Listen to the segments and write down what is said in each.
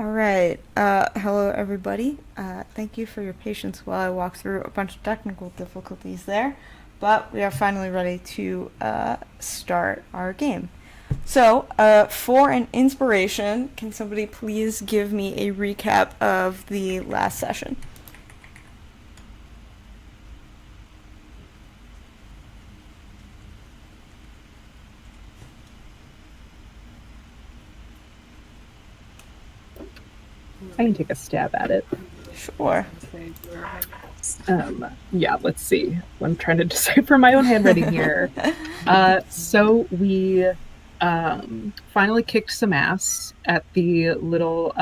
All right. Hello, everybody. Thank you for your patience while I walk through a bunch of technical difficulties there, but we are finally ready to start our game. So, for an inspiration, can somebody please give me a recap of the last session? I can take a stab at it. Sure. Yeah, let's see. I'm trying to decipher my own handwriting here. So we finally kicked some ass at the little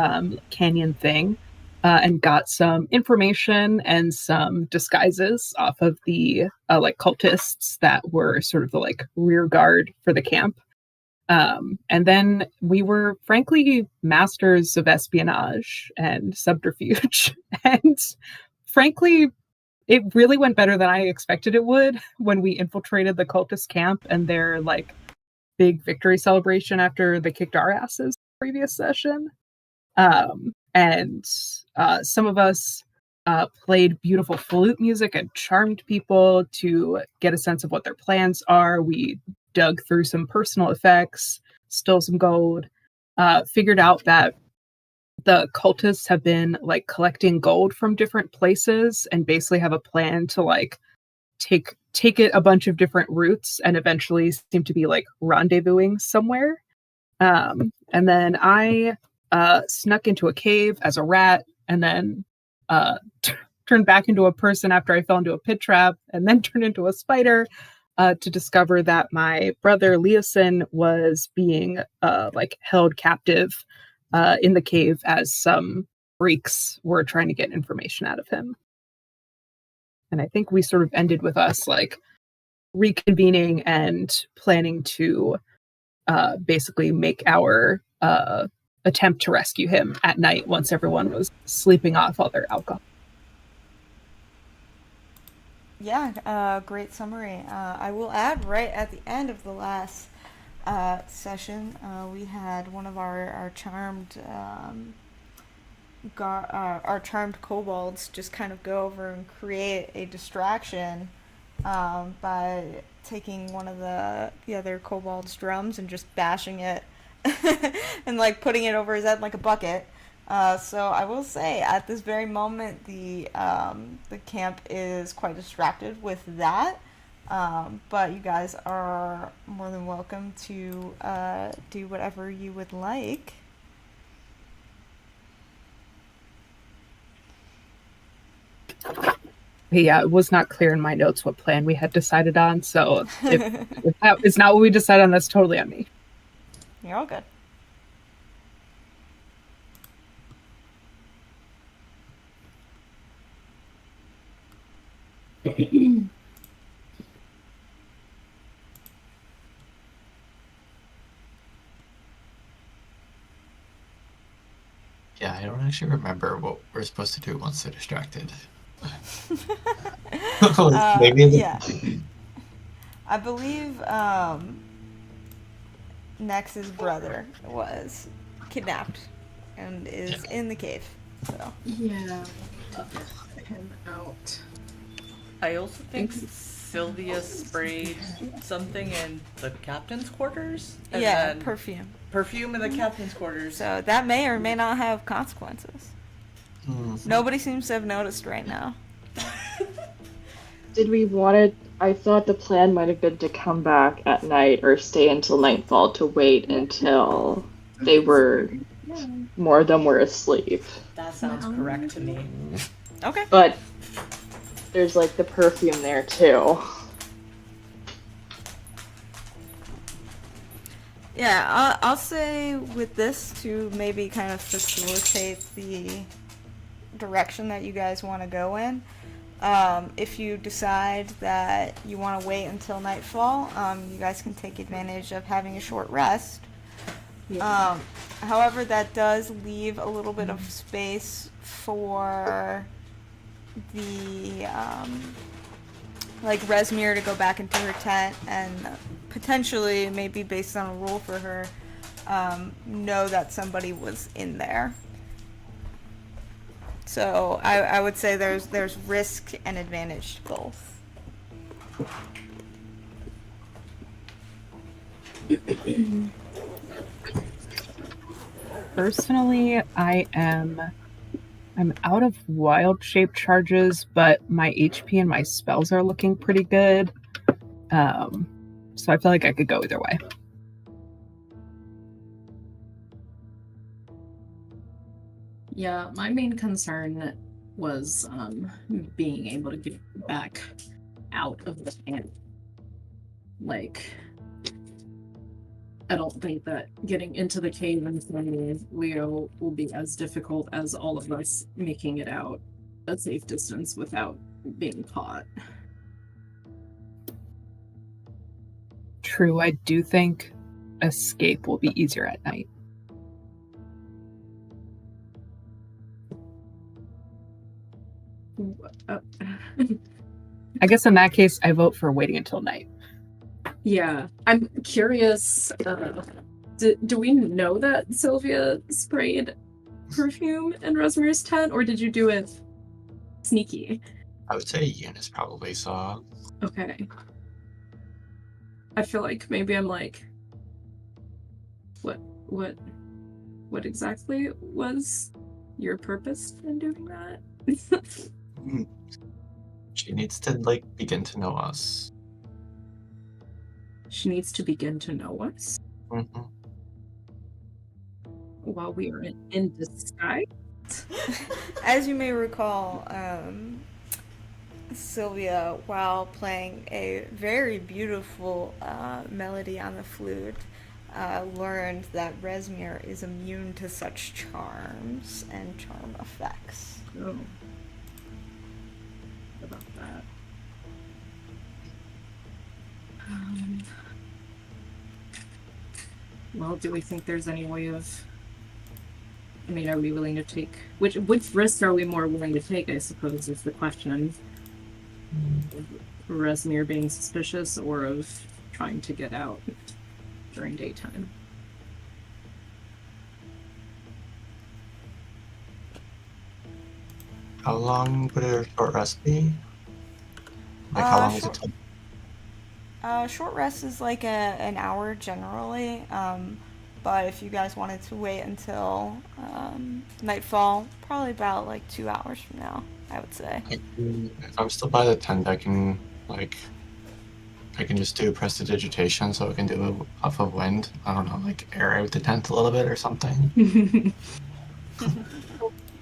canyon thing and got some information and some disguises off of the cultists that were sort of the rear guard for the camp. And then we were frankly masters of espionage and subterfuge. And frankly, it really went better than I expected it would when we infiltrated the cultist camp and their big victory celebration after they kicked our asses previous session. And some of us played beautiful flute music and charmed people to get a sense of what their plans are. We dug through some personal effects, stole some gold, figured out that the cultists have been collecting gold from different places and basically have a plan to take it a bunch of different routes and eventually seem to be rendezvousing somewhere. And then I snuck into a cave as a rat and then turned back into a person after I fell into a pit trap and then turned into a spider to discover that my brother Leosin was being held captive in the cave as some freaks were trying to get information out of him. And I think we sort of ended with us reconvening and planning to basically make our attempt to rescue him at night once everyone was sleeping off all their alcohol. Yeah, great summary. I will add right at the end of the last session, we had one of our charmed our charmed kobolds just kind of go over and create a distraction by taking one of the other kobold's drums and just bashing it and putting it over his head like a bucket. So I will say, at this very moment, the camp is quite distracted with that. But you guys are more than welcome to do whatever you would like. Yeah, it was not clear in my notes what plan we had decided on, so if that is not what we decided on, that's totally on me. You're all good. Yeah, I don't actually remember what we're supposed to do once they're distracted. Maybe yeah. I believe Nex's brother was kidnapped and is in the cave. So yeah, him out. I also think Sylvia sprayed something in the captain's quarters. And yeah, then perfume in the captain's quarters. So that may or may not have consequences. Nobody seems to have noticed right now. Did we want to? I thought the plan might have been to come back at night or stay until nightfall to wait until more of them were asleep. That sounds correct to me. Okay. But there's the perfume there too. Yeah, I'll say with this to maybe kind of facilitate the direction that you guys want to go in. If you decide that you want to wait until nightfall, you guys can take advantage of having a short rest. Yeah. However, that does leave a little bit of space for the Resmir to go back into her tent and potentially, maybe based on a rule for her, know that somebody was in there. So I would say there's risk and advantage to both. Personally, I'm out of wild shape charges, but my HP and my spells are looking pretty good. So I feel like I could go either way. Yeah, my main concern was being able to get back out of the camp. Like, I don't think that getting into the cave and finding Leo will be as difficult as all of us making it out a safe distance without being caught. True, I do think escape will be easier at night. I guess in that case, I vote for waiting until night. Yeah, I'm curious. Do we know that Sylvia sprayed perfume in Rosmer's tent, or did you do it sneaky? I would say Eunice probably saw. Okay. I feel like maybe I'm like, what exactly was your purpose in doing that? She needs to begin to know us. She needs to begin to know us Mm-hmm. while we are in disguise. As you may recall, Sylvia, while playing a very beautiful melody on the flute, learned that Resmir is immune to such charms and charm effects. Oh. About that. Well, do we think there's any way of... I mean, are we willing to take... Which risks are we more willing to take, I suppose, is the question. Resmir being suspicious or of trying to get out during daytime. How long would a short rest be? How long is it till? Short rest is like an hour generally, but if you guys wanted to wait until nightfall, probably about like 2 hours from now, I would say. If I'm still by the tent, I can just do prestidigitation, so I can do it off of wind. I don't know, air out the tent a little bit or something.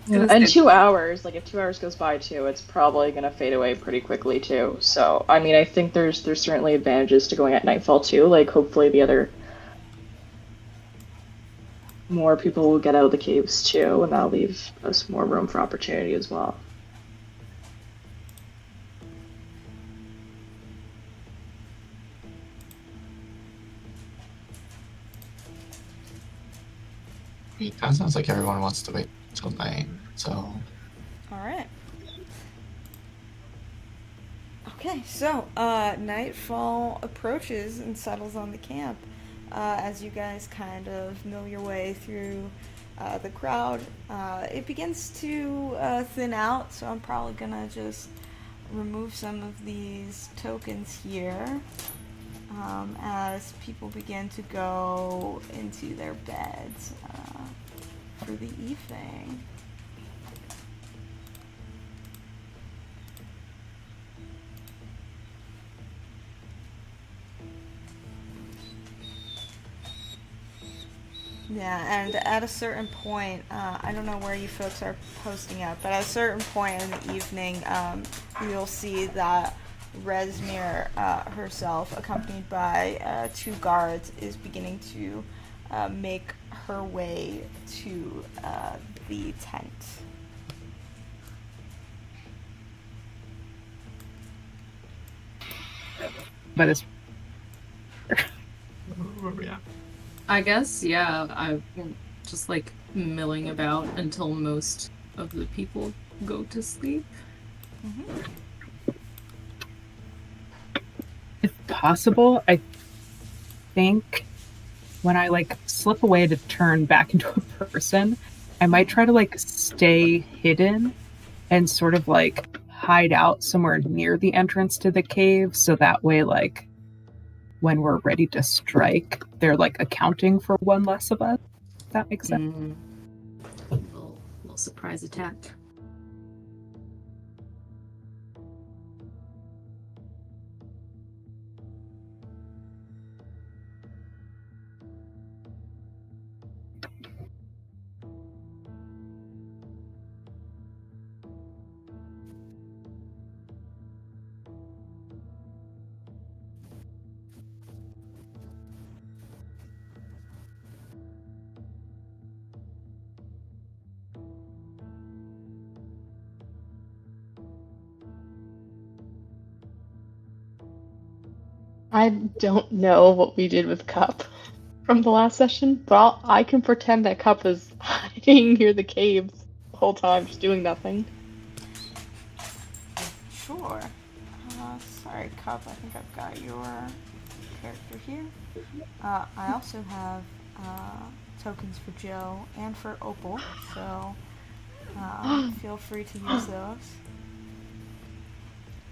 And 2 hours, if 2 hours goes by too, it's probably gonna fade away pretty quickly too. So I mean, I think there's certainly advantages to going at nightfall too. Hopefully the other more people will get out of the caves too, and that'll leave us more room for opportunity as well. It kind of sounds like everyone wants to wait till night, so... Alright. Okay, so, nightfall approaches and settles on the camp. As you guys kind of mill your way through the crowd, it begins to thin out, so I'm probably gonna just remove some of these tokens here as people begin to go into their beds for the evening. Yeah, and at a certain point, I don't know where you folks are posting at, but at a certain point in the evening, you'll see that Resmir herself, accompanied by 2 guards, is beginning to make her way to the tent. But it's Yeah. I guess, yeah, I'm just milling about until most of the people go to sleep. Mm-hmm. if possible, I think when I slip away to turn back into a person, I might try to like stay hidden and sort of like hide out somewhere near the entrance to the cave, so that way like when we're ready to strike, they're like accounting for one less of us. If that makes sense. Mm. Little surprise attack. I don't know what we did with Cup from the last session, but I can pretend that Cup is hiding near the caves the whole time, just doing nothing. Sure. Sorry, Cup. I think I've got your character here. I also have tokens for Joe and for Opal, so feel free to use those.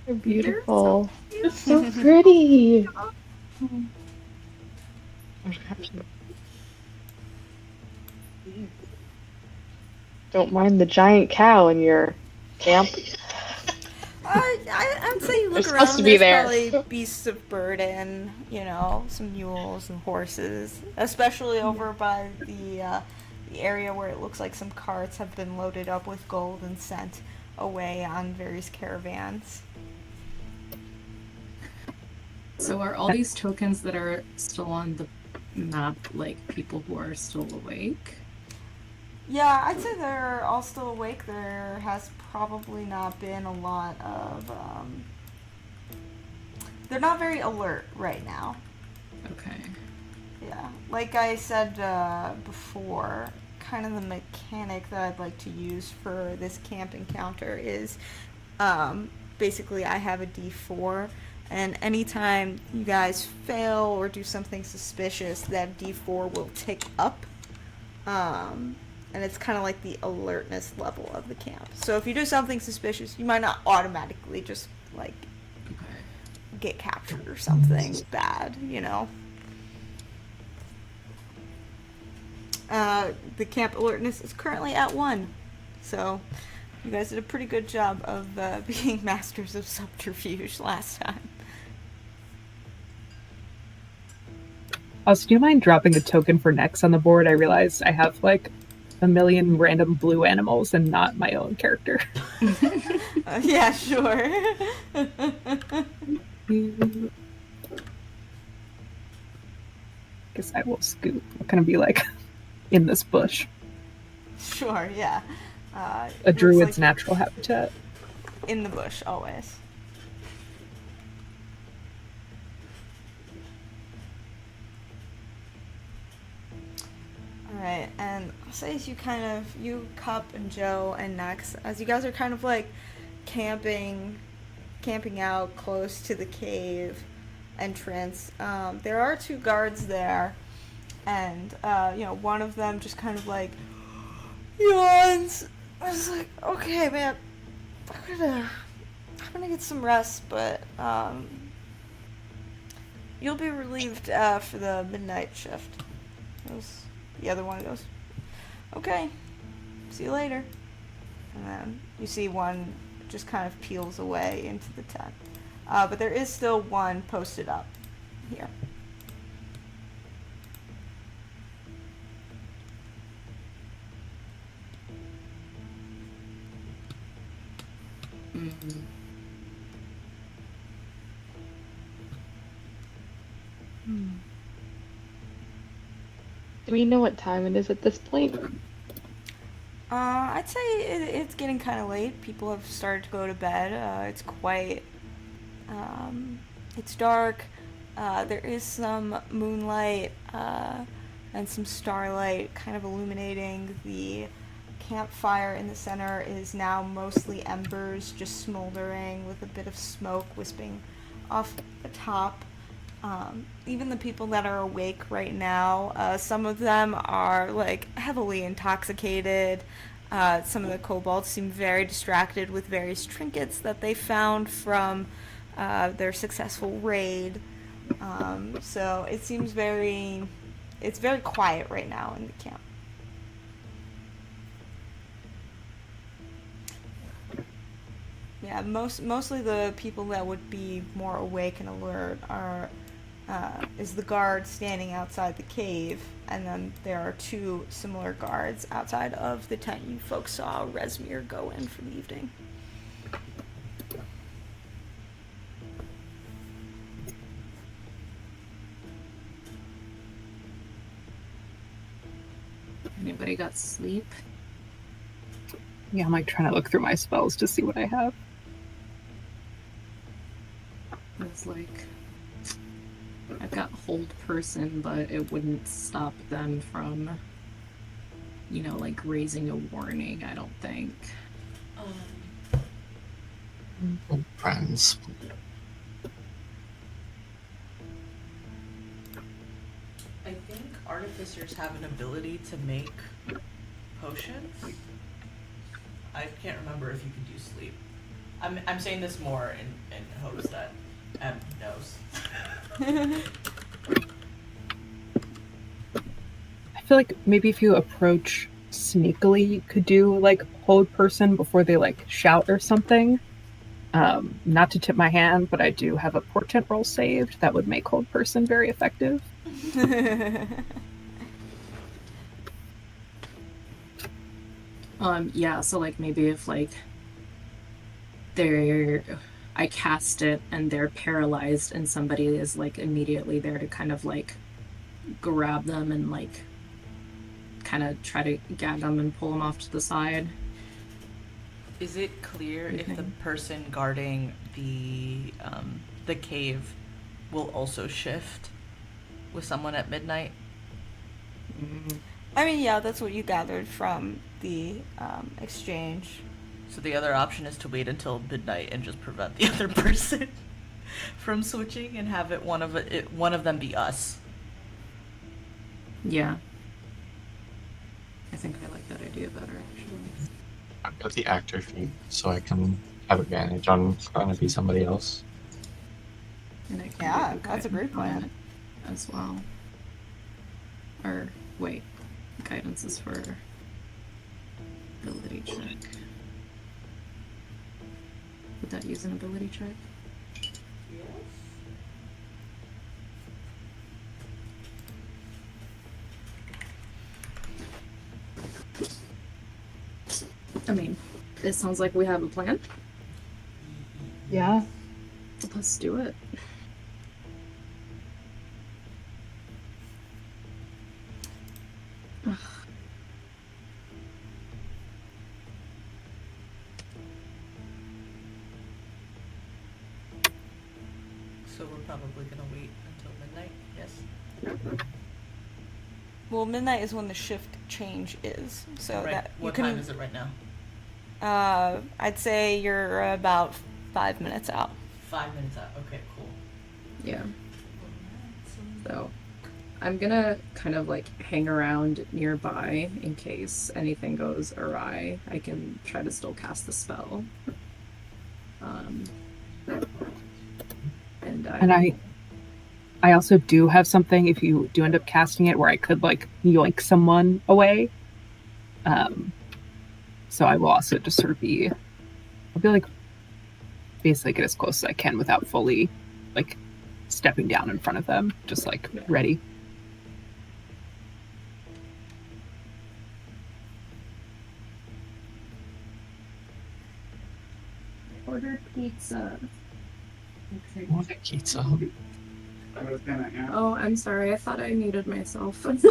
They're beautiful. They're so pretty. Don't mind the giant cow in your camp. I'd say you look They're around. supposed to be There's there. probably beasts of burden, some mules and horses, especially over by the area where it looks like some carts have been loaded up with gold and sent away on various caravans. So are all these tokens that are still on the map like people who are still awake? Yeah, I'd say they're all still awake. There has probably not been a lot of they're not very alert right now. Okay. Yeah, like I said before, kind of the mechanic that I'd like to use for this camp encounter is basically I have a D4, and anytime you guys fail or do something suspicious, that D4 will tick up. And it's kind of like the alertness level of the camp. So if you do something suspicious, you might not automatically just like get captured or something bad, The camp alertness is currently at 1, so you guys did a pretty good job of being masters of subterfuge last time. Also, do you mind dropping a token for Nex on the board? I realized I have like a million random blue animals and not my own character. Yeah, sure. Guess I will scoot. I'm gonna be like in this bush. Sure, yeah. A druid's natural habitat. In the bush, always. Alright, and I'll say as you Cup and Joe and Nex, as you guys are kind of like camping out close to the cave entrance, there are 2 guards there, and, one of them just kind of like yawns. I was like, okay, man, I'm gonna get some rest, but, you'll be relieved, for the midnight shift. The other one goes, okay, see you later. And then you see one just kind of peels away into the tent. But there is still one posted up here. Mm-hmm. Do we know what time it is at this point? I'd say it's getting kind of late. People have started to go to bed. It's quite, it's dark. There is some moonlight and some starlight kind of illuminating. The campfire in the center is now mostly embers, just smoldering with a bit of smoke wisping off the top. Even the people that are awake right now, some of them are like heavily intoxicated. Some of the kobolds seem very distracted with various trinkets that they found from their successful raid. So it seems it's very quiet right now in the camp. Yeah, mostly the people that would be more awake and alert is the guard standing outside the cave, and then there are two similar guards outside of the tent you folks saw Resmir go in for the evening. Anybody got sleep? Yeah, I'm like trying to look through my spells to see what I have. It's like I've got hold person, but it wouldn't stop them from, like raising a warning, I don't think. Friends. I think artificers have an ability to make potions. I can't remember if you can do sleep. I'm saying this more in hopes that M knows. I feel like maybe if you approach sneakily, you could do like hold person before they like shout or something. Not to tip my hand, but I do have a portent roll saved that would make hold person very effective. Yeah, so like maybe if like I cast it and they're paralyzed and somebody is like immediately there to kind of like grab them and like kind of try to gag them and pull them off to the side. Is it clear if the person guarding the cave will also shift with someone at midnight? I mean, yeah, that's what you gathered from the exchange. So the other option is to wait until midnight and just prevent the other person from switching and have one of them be us. Yeah. I think I like that idea better, actually. I've got the actor feat, so I can have advantage on trying to be somebody else. And I can Yeah, do that's a great guidance on plan. it as well. Or, wait. Guidance is for ability check. Would that use an ability check? I mean, it sounds like we have a plan. Yeah. Let's do it. So we're probably gonna wait until midnight, yes? Well, midnight is when the shift change is, so Right. that you What can. time is it right now? I'd say you're about 5 minutes out. 5 minutes out. Okay, cool. Yeah. So, I'm gonna kind of like hang around nearby in case anything goes awry. I can try to still cast the spell. And I also do have something if you do end up casting it where I could like yoink someone away. So I will also just sort of I'll be like basically get as close as I can without fully like stepping down in front of them, just like ready. ordered pizza. What a pizza. Oh, I'm sorry. I thought I muted myself. I was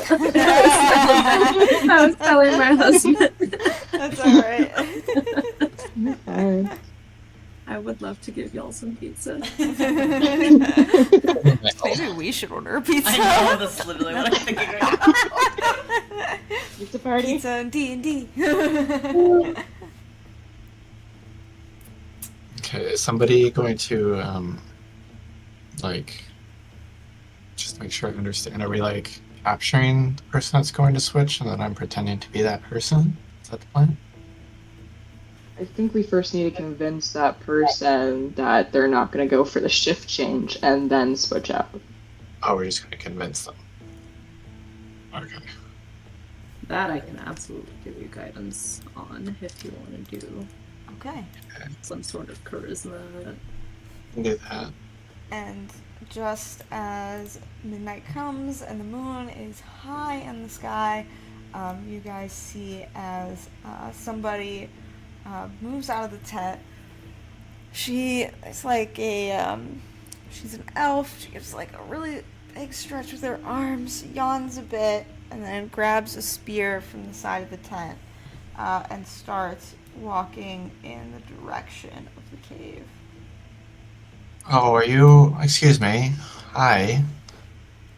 telling my husband. That's alright. I would love to give y'all some pizza. Maybe we should order a pizza. I know, that's literally what I'm thinking right now. Pizza party. Pizza and D&D. Okay, is somebody going to, like, just make sure I understand. Are we like capturing the person that's going to switch and then I'm pretending to be that person? Is that the plan? I think we first need to convince that person that they're not going to go for the shift change and then switch out. Oh, we're just going to convince them. Okay. That I can absolutely give you guidance on if you want to do Okay. some sort of charisma. Do that. And just as midnight comes and the moon is high in the sky, you guys see as somebody moves out of the tent. She is like she's an elf. She gives like a really big stretch with her arms, yawns a bit, and then grabs a spear from the side of the tent and starts walking in the direction of the cave. Oh, are you... Excuse me. Hi.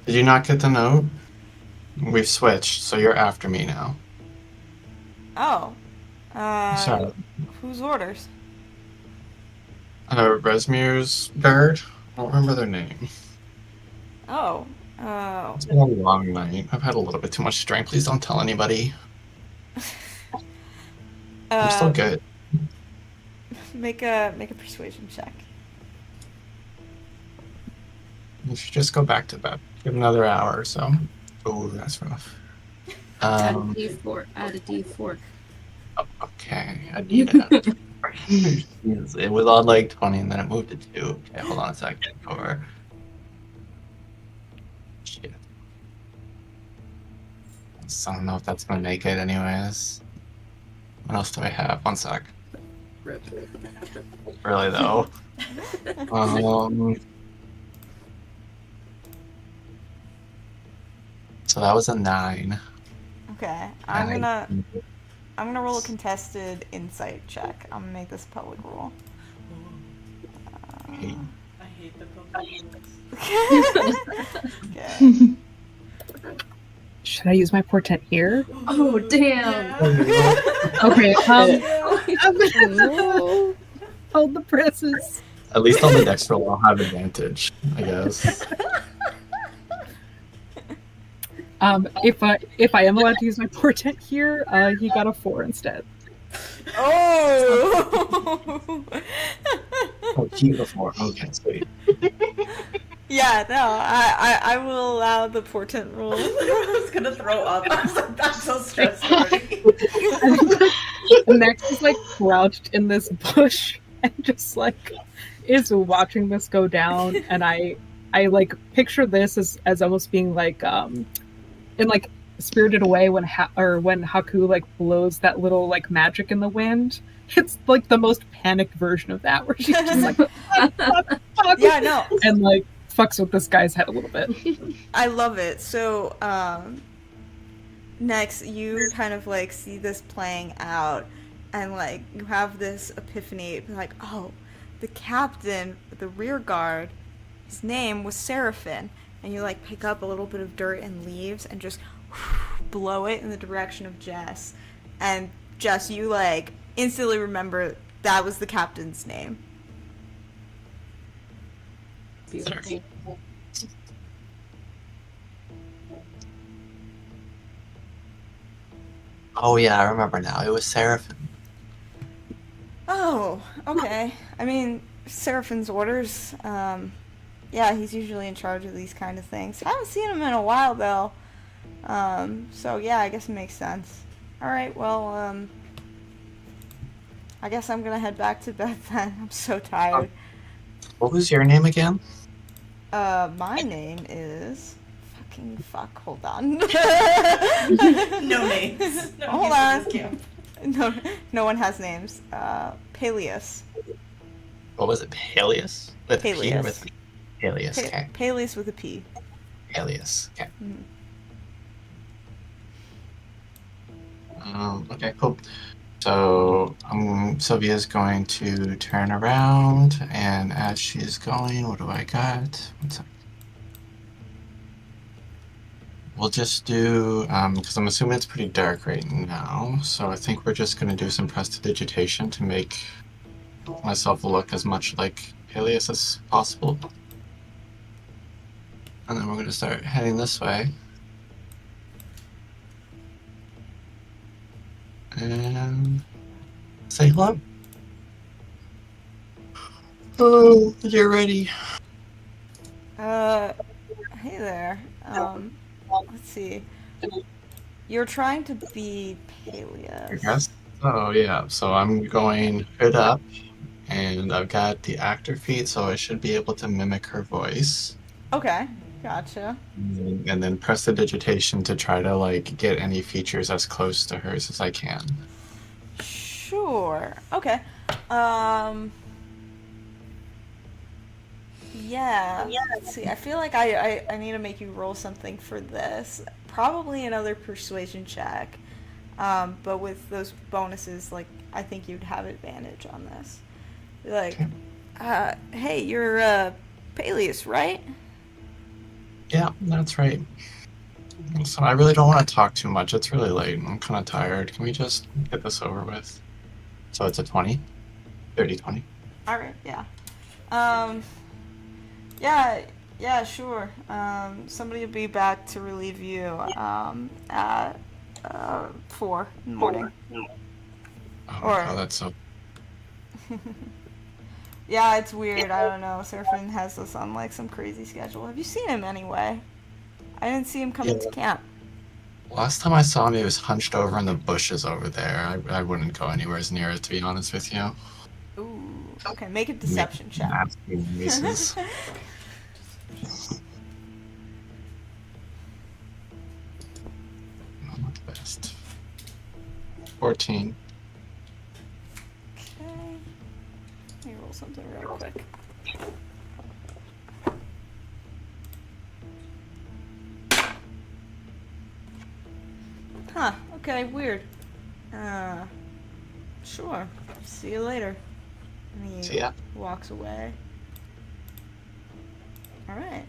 Did you not get the note? We've switched, so you're after me now. Oh. Sorry. Whose orders? Resmir's guard? I don't remember their name. Oh. It's been a long night. I've had a little bit too much drink. Please don't tell anybody. I'm still good. Make a persuasion check. You should just go back to bed. Give it another hour or so. Oh, that's rough. Add a D4. Add a D4. Okay, I need it. It was on like 20 and then it moved to 2. Okay, hold on a second. Shit. So I don't know if that's gonna make it anyways. What else do I have? One sec. Rip. Really though. So that was a 9. Okay. I'm gonna roll a contested insight check. I'm gonna make this a public roll. I hate the Pokemon. Okay. Should I use my portent here? Oh, damn. Okay, hold the presses. At least on the next roll I'll have advantage, I guess. If I am allowed to use my portent here, he got a 4 instead. Oh! Oh, keep the 4. Okay, sweet. Yeah, no, I will allow the portent roll. I was gonna throw up. I was like, that's so stressful already. And Max is like crouched in this bush and just like is watching this go down, and I like picture this as almost being like in like Spirited Away when when Haku like blows that little like magic in the wind. It's like the most panicked version of that, where she's just like fuck. Yeah, no. And like fucks with this guy's head a little bit. I love it. So, next you kind of like see this playing out, and like you have this epiphany, like, oh, the captain of the rear guard, his name was Seraphim, and you like pick up a little bit of dirt and leaves and just blow it in the direction of Jess, and Jess, you like instantly remember that was the captain's name. Beautiful. Oh yeah, I remember now. It was Seraphim. Oh, okay. I mean, Seraphim's orders. Yeah, he's usually in charge of these kind of things. Haven't seen him in a while though. So yeah, I guess it makes sense. All right, well, I guess I'm gonna head back to bed then. I'm so tired. What was your name again? My name is fuck. Hold on. No names. No Hold names on. in this camp. No one has names. Peleus. What was it? Peleus? With a P or Peleus. with a P? Peleus, okay. Peleus with a P. Peleus, okay. Mhm. Okay, cool. So Sylvia's going to turn around, and as she's going, what do I got? One sec. We'll just do, because I'm assuming it's pretty dark right now, so I think we're just going to do some prestidigitation to make myself look as much like Peleus as possible. And then we're going to start heading this way. And say hello. Oh, you're ready. Hey there. Let's see. You're trying to be I Peleus. guess. Oh, yeah. So I'm going hood up, and I've got the actor feed, so I should be able to mimic her voice. Okay, gotcha. And then prestidigitation to try to like get any features as close to hers as I can. Sure. Okay. Um. Yeah. Let's see. I feel like I need to make you roll something for this. Probably another persuasion check. But with those bonuses, like I think you'd have advantage on this. Like, Okay. hey, you're Peleus, right? Yeah, that's right. So I really don't want to talk too much. It's really late. I'm kind of tired. Can we just get this over with? So it's a 20? 30, 20. All right. Yeah. Um. Yeah. Yeah. Sure. Somebody will be back to relieve you. At 4 in the morning. Oh my Or god, that's so. yeah, it's weird. I don't know. Seraphin has us on like some crazy schedule. Have you seen him anyway? I didn't see him come into Yeah. camp. Last time I saw him, he was hunched over in the bushes over there. I wouldn't go anywhere near it, to be honest with you. Ooh. Okay, make a deception check. Nasty noises. Not the best. 14. Okay. Let me roll something real quick. Huh. Okay, weird. Sure. See you later. And he See ya. walks away. Alright.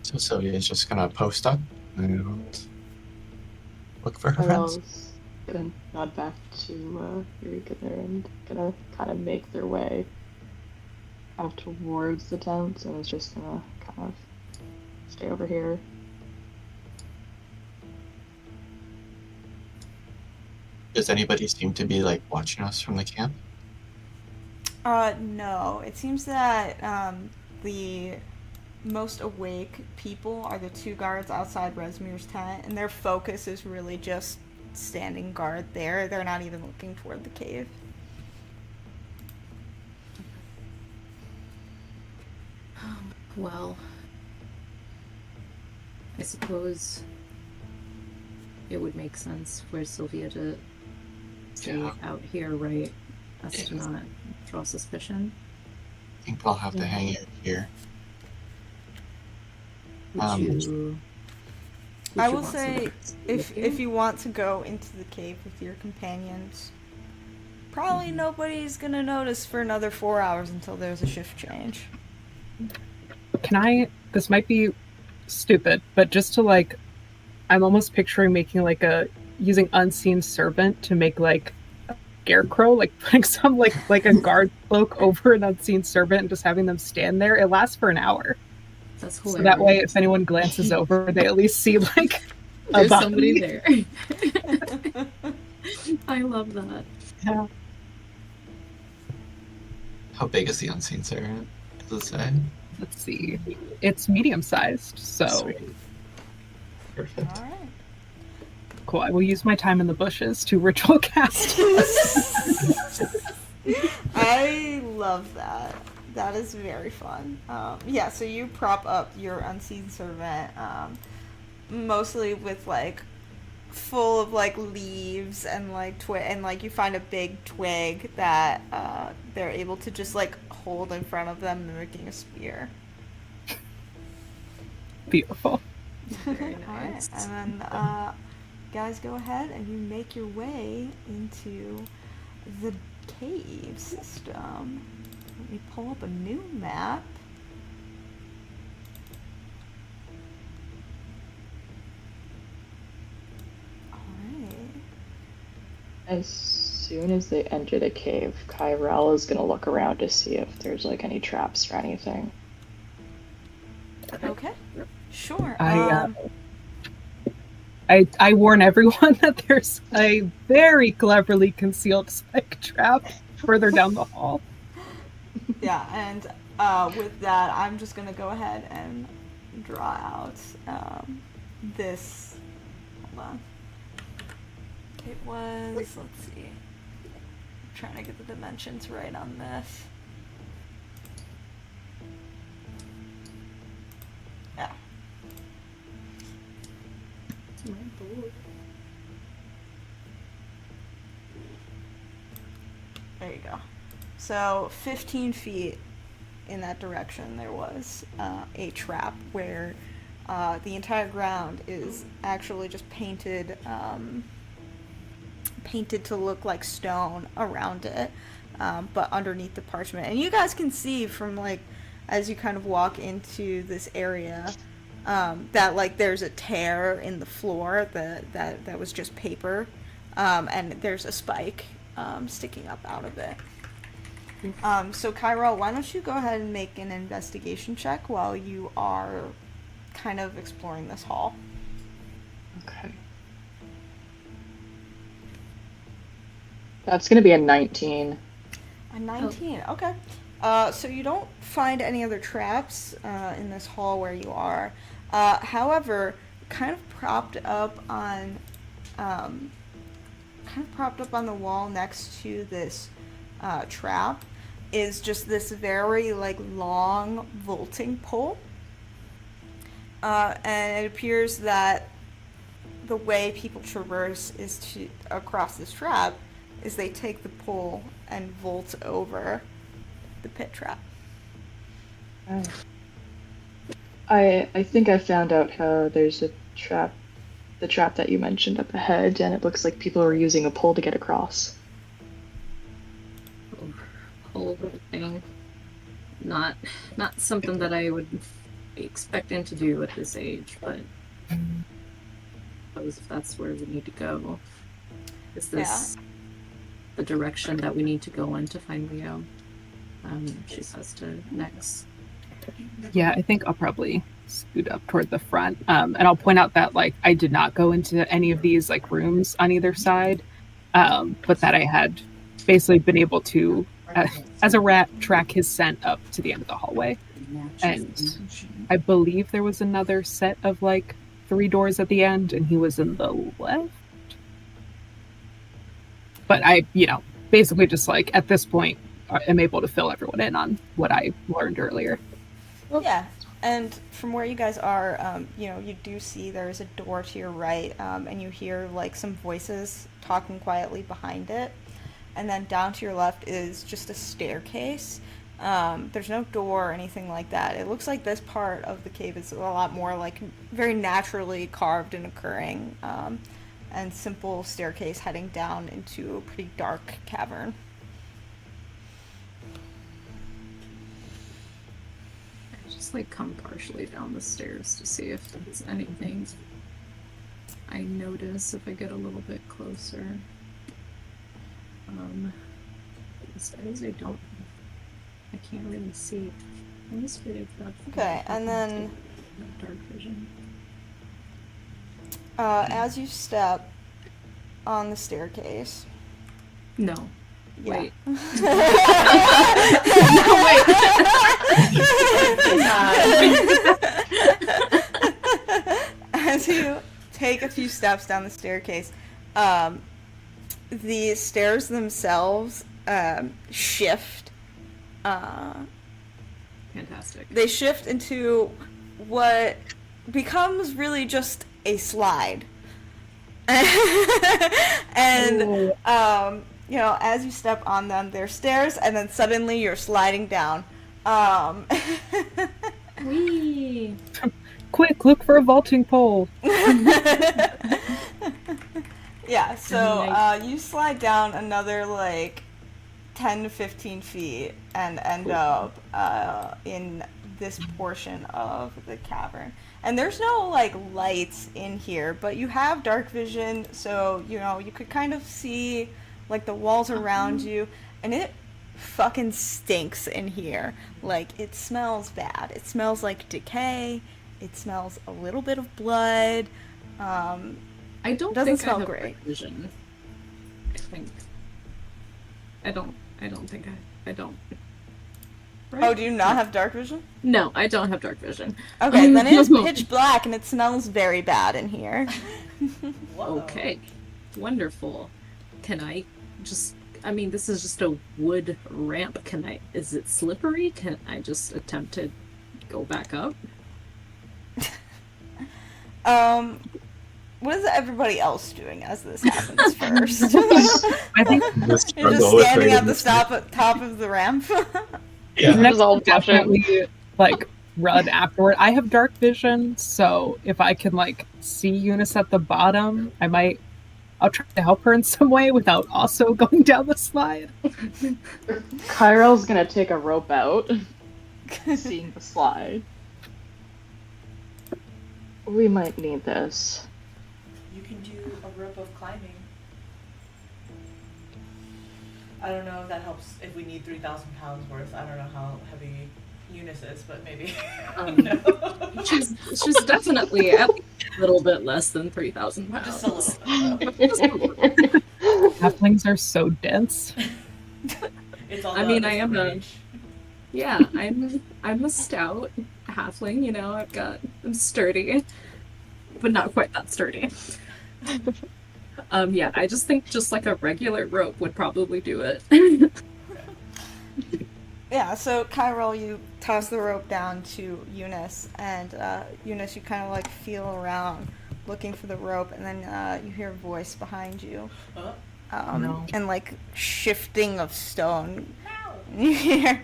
So Sylvia is just gonna post up and look for her I'll friends. gonna nod back to Eureka there and gonna kind of make their way kind of towards the tent, and it's just gonna kind of stay over here. Does anybody seem to be like watching us from the camp? No. It seems that the most awake people are the two guards outside Resmir's tent, and their focus is really just standing guard there. They're not even looking toward the cave. Well, I suppose it would make sense for Sylvia to stay Yeah. out here, right? As to Yeah. not draw suspicion. I think I'll have to hang out here. Would Um, you? would I you will want say, somebody if with you want to go into the cave with your companions, probably nobody's gonna notice for another 4 hours until there's a shift change. Can I? This might be stupid, but just to like, I'm almost picturing making like using unseen servant to make like a scarecrow, like putting some like a guard cloak over an unseen servant and just having them stand there. It lasts for an hour, That's so hilarious. that way if anyone glances over, they at least see like a There's body. somebody there. I love that. Yeah. How big is the unseen servant? Does it say? Let's see. It's medium sized, so Sweet. Perfect. All right. cool. I will use my time in the bushes to ritual cast. I love that. That is very fun. Yeah, so you prop up your unseen servant, mostly with like full of like leaves and like and like you find a big twig that they're able to just like hold in front of them, mimicking a spear. Beautiful. Very Alright, nice. and then guys, go ahead and you make your way into the cave system. Let me pull up a new map. Alright. Nice. soon as they enter the cave, Kyrell is gonna look around to see if there's like any traps or anything. Okay. Sure. I warn everyone that there's a very cleverly concealed spike trap further down the hall. Yeah, and with that, I'm just gonna go ahead and draw out this. Hold on. It was. Let's see. I'm trying to get the dimensions right on this. Yeah. There you go. So 15 feet in that direction, there was a trap where the entire ground is actually just painted, painted to look like stone around it, but underneath the parchment. And you guys can see from like, as you kind of walk into this area, that like there's a tear in the floor that was just paper, and there's a spike sticking up out of it. So Kyrell, why don't you go ahead and make an investigation check while you are kind of exploring this hall. Okay. That's gonna be a 19. A 19, okay. So you don't find any other traps in this hall where you are. However, kind of propped up on the wall next to this trap is just this very like long vaulting pole, and it appears that the way people traverse is to across this trap is they take the pole and vault over the pit trap. I think I found out how there's a trap, the trap that you mentioned up ahead, and it looks like people are using a pole to get across. Whole thing. Not something that I would be expecting to do at this age, but I suppose if that's where we need to go. Is this the direction that we need to go in to find Leo? She says to Nex. Yeah, I think I'll probably scoot up toward the front. And I'll point out that like I did not go into any of these like rooms on either side, but that I had basically been able to, as a rat, track his scent up to the end of the hallway. And I believe there was another set of like 3 doors at the end, and he was in the left. But I, basically just like at this point, am able to fill everyone in on what I learned earlier. Yeah, and from where you guys are, you do see there's a door to your right, and you hear like some voices talking quietly behind it. And then down to your left is just a staircase. There's no door or anything like that. It looks like this part of the cave is a lot more like very naturally carved and occurring, and simple staircase heading down into a pretty dark cavern. I just like come partially down the stairs to see if there's anything I notice if I get a little bit closer. These guys I can't really see. I'm just waiting for that. Okay, and then dark vision. as you step on the staircase. No. Yeah. Wait. As you take a few steps down the staircase, the stairs themselves shift. Fantastic. They shift into what becomes really just a slide. And as you step on them, they're stairs, and then suddenly you're sliding down. Whee! Quick, look for a vaulting pole. Yeah, so you slide down another like 10 to 15 feet and end up in this portion of the cavern. And there's no like lights in here, but you have dark vision, so you could kind of see like the walls around you, and it fucking stinks in here. Like, it smells bad. It smells like decay. It smells a little bit of blood. I don't Doesn't think smell I have great. dark vision. I think. I don't think I don't. Right? Oh, do you not have dark vision? No, I don't have dark vision. Okay, then it is pitch black and it smells very bad in here. Whoa. Okay. Wonderful. Can I just... I mean, this is just a wood ramp. Is it slippery? Can I just attempt to go back up? What is everybody else doing as this happens first? I think You're just standing at the top of the ramp. Yeah. next Just all will definitely like run afterward. I have dark vision, so if I can like see Eunice at the bottom, I'll try to help her in some way without also going down the slide. Kyrell's gonna take a rope out, seeing the slide. We might need this. You can do a rope of climbing. I don't know if that helps if we need 3,000 pounds worth. I don't know how heavy Eunice is, but maybe. No. She's definitely a little bit less than 3,000 pounds. Just a little bit. Halflings are so dense. It's all I mean, the I am a- range. Yeah, I'm a stout halfling, you know, I'm sturdy, but not quite that sturdy. Yeah, I just think just like a regular rope would probably do it. Yeah, so Kyrell, you toss the rope down to Eunice, and Eunice, you kind of like feel around looking for the rope, and then you hear a voice behind you. Oh, And like shifting of stone. no. You hear,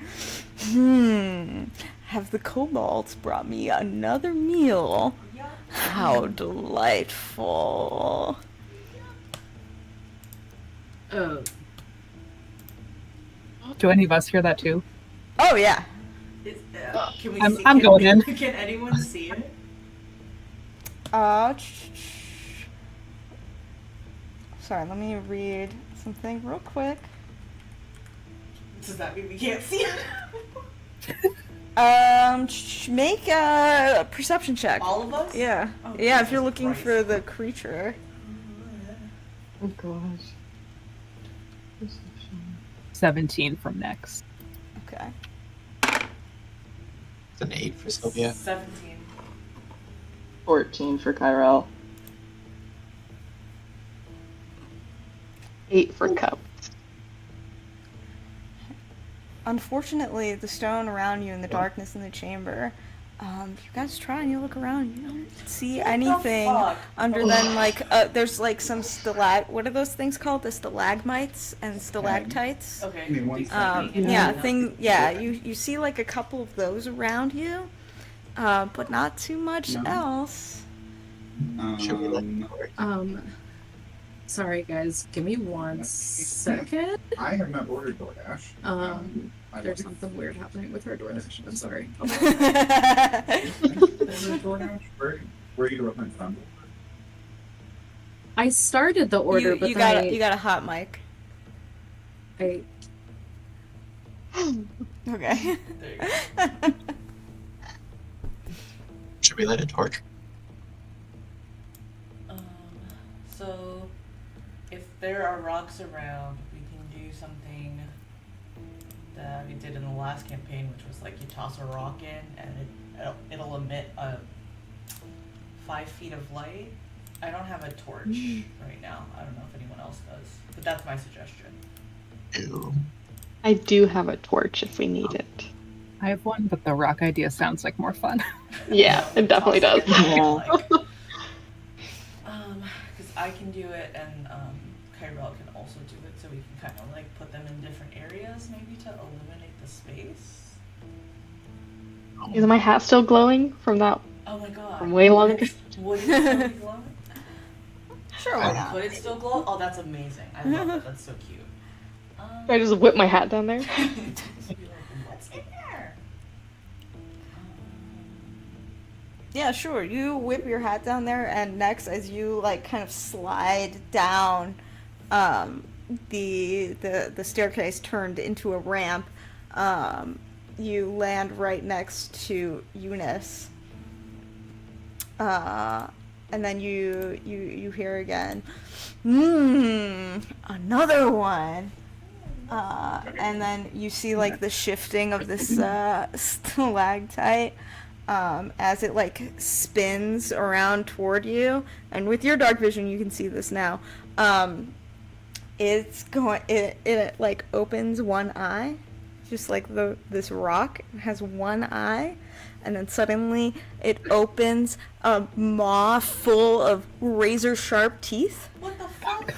have the kobolds brought me another meal? Yeah. How delightful. Do any of us hear that too? Oh, yeah. Can we I'm- see? I'm going in. Can anyone see it? Sorry, let me read something real quick. Does that mean we can't see it? Make a perception check. All of us? Yeah. Oh, Yeah, if you're Jesus looking Christ. for the creature. Oh gosh. Perception. 17 from next. Okay. It's an 8 for Sylvia. 17. 14 for Kyrell. 8 for Cup. Unfortunately, the stone around you in the darkness in the chamber, you guys try and you look around, you don't see What the anything fuck? other than like, there's like some what are those things called? The stalagmites and stalactites. Okay. Give me one second. You see like a couple of those around you, but not too much No. else. Should we let Sorry guys, give me one second. I have not ordered DoorDash. There's something weird happening with her DoorDash. I'm sorry. DoorDash? Where you open from? I started the order, you, but you then got you got a hot mic. I Okay. There you go. Should we light a torch? So, if there are rocks around, we can do something that we did in the last campaign, which was like you toss a rock in and it'll emit a 5 feet of light. I don't have a torch right now. I don't know if anyone else does, but that's my suggestion. Ew. I do have a torch if we need it. I have one, but the rock idea sounds like more fun. Yeah, it definitely does. Because I can do it and Kyrell can also do it, so we can kind of like put them in different areas, maybe to eliminate the space. Is my hat still glowing from that? Oh my god. From way long ago. Would it still be glowing? Sure, why not? Could it still glow? Oh, that's amazing. I love that. That's so cute. I just whip my hat down there. Just be like, what's in there? Yeah, sure. You whip your hat down there, and next, as you like kind of slide down, the staircase turned into a ramp, you land right next to Eunice. And then you hear again, another one. And then you see like the shifting of this stalactite as it like spins around toward you. And with your dark vision, you can see this now. It like opens one eye, just like this rock has one eye. And then suddenly it opens a maw full of razor sharp teeth. What the fuck?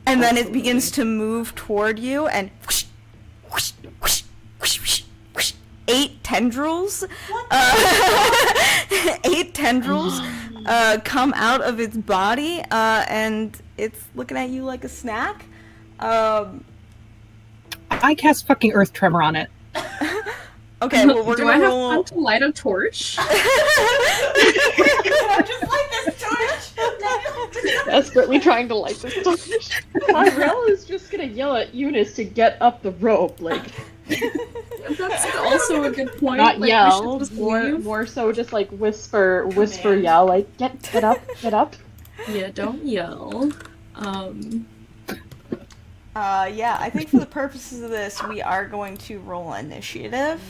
And then it begins to move toward you, and whoosh, whoosh, whoosh, whoosh, whoosh, whoosh, 8 tendrils, 8 tendrils come out of its body, and it's looking at you like a snack. I cast fucking Earth Tremor on it. Okay, well, we're Do I gonna have roll. time to light a torch? I just like this torch. Desperately trying to light this torch. Tyrell is just gonna yell at Eunice to get up the rope, like That's also a good point. not like, we yell, should just leave. more so just like whisper, Command. yell, like get up, get up. Yeah, don't yell. Yeah, I think for the purposes of this, we are going to roll initiative.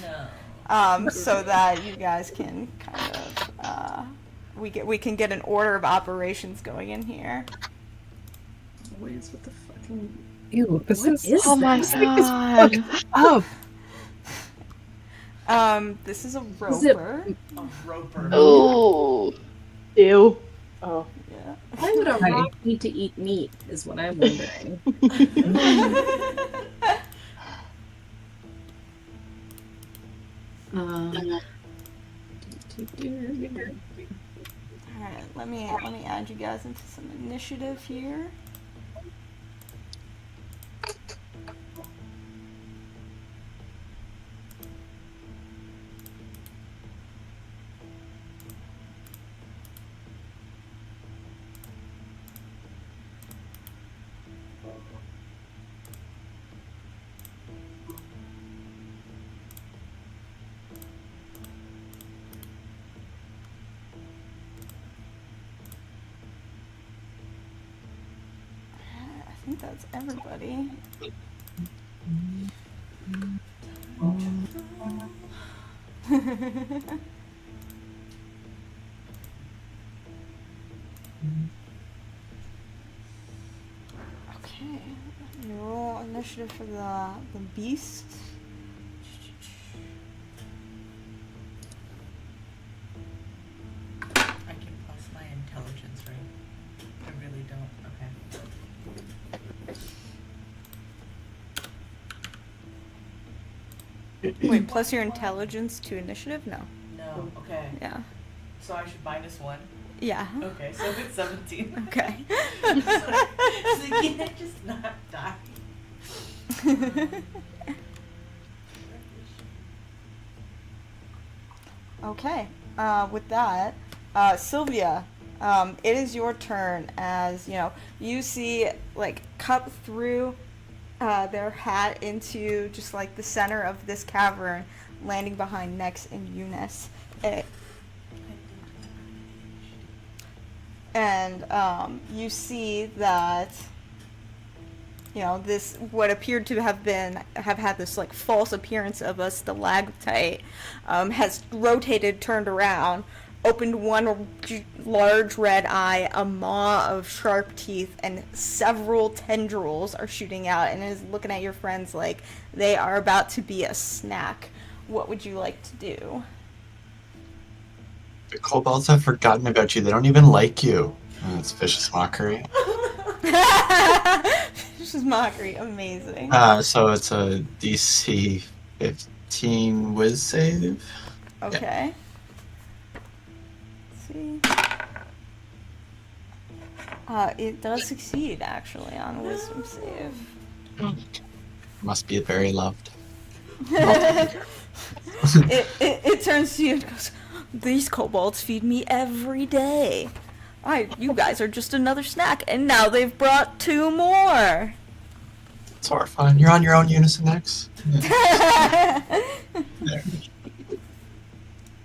No. So that you guys can kind of we can get an order of operations going in here. Always with the fucking. Ew, this What is. is Oh my that? god. Oh, This is a Is it- roper. A roper. Oh. Ew. Oh. Yeah. Why would a rock need to eat meat? Is what I'm wondering. All right, let me add you guys into some initiative here. I think that's everybody. Okay, let me roll initiative for the beast. I can plus my intelligence, right? I really don't. Okay. Wait, plus your intelligence to initiative? No. No. Okay. Yeah. So I should -1. Yeah. Okay. So it's 17. Okay. So you can't just not die. Okay. With that, Sylvia, it is your turn. As you see like cut through their hat into just like the center of this cavern, landing behind Nex and Eunice. And you see that this what appeared to have had this like false appearance of a stalactite has rotated, turned around, opened one large red eye, a maw of sharp teeth, and several tendrils are shooting out, and is looking at your friends like they are about to be a snack. What would you like to do? The kobolds have forgotten about you. They don't even like you. Oh, it's vicious mockery. This is mockery. Amazing. So it's a DC 15 whiz save. Okay. Let's see. It does succeed actually on a wisdom save. Must be very loved. It turns to you and goes, "These kobolds feed me every day. You guys are just another snack, and now they've brought 2 more." It's horrifying. You're on your own Unison X. Yeah. There.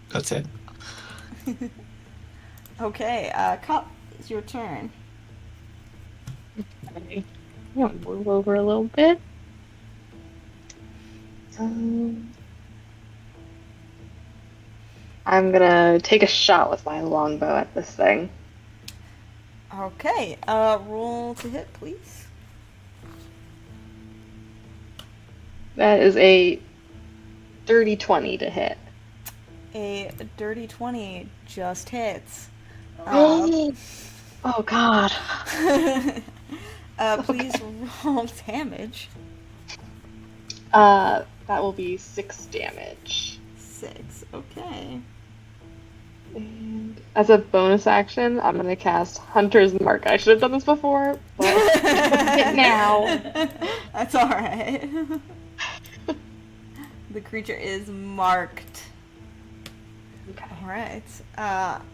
That's it. Okay, Cup, it's your turn. Okay. I'm gonna move over a little bit. I'm gonna take a shot with my longbow at this thing. Okay, roll to hit, please. That is a dirty 20 to hit. A dirty 20 just hits. Oh god. Please roll damage. That will be 6 damage. 6, okay. And as a bonus action, I'm gonna cast Hunter's Mark. I should have done this before, but it now. That's alright. The creature is marked. Okay. Alright.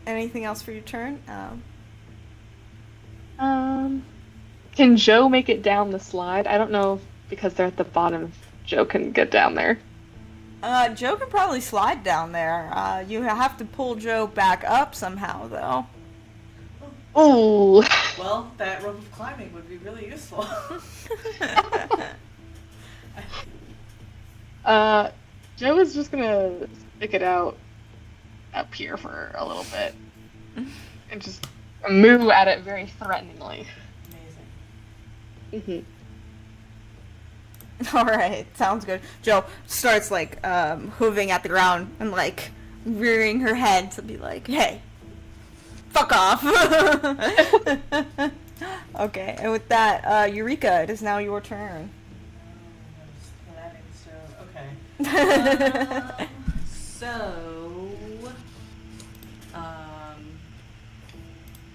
Anything else for your turn? Can Joe make it down the slide? I don't know if, because they're at the bottom, if Joe can get down there. Joe can probably slide down there. You have to pull Joe back up somehow, though. Ooh. Well, that rope of climbing would be really useful. Joe is just gonna stick it out up here for a little bit and just move at it very threateningly. Amazing. Alright, sounds good. Joe starts, like, hooving at the ground and, like, rearing her head to be like, hey, fuck off. Okay, and with that, Eureka, it is now your turn. Okay.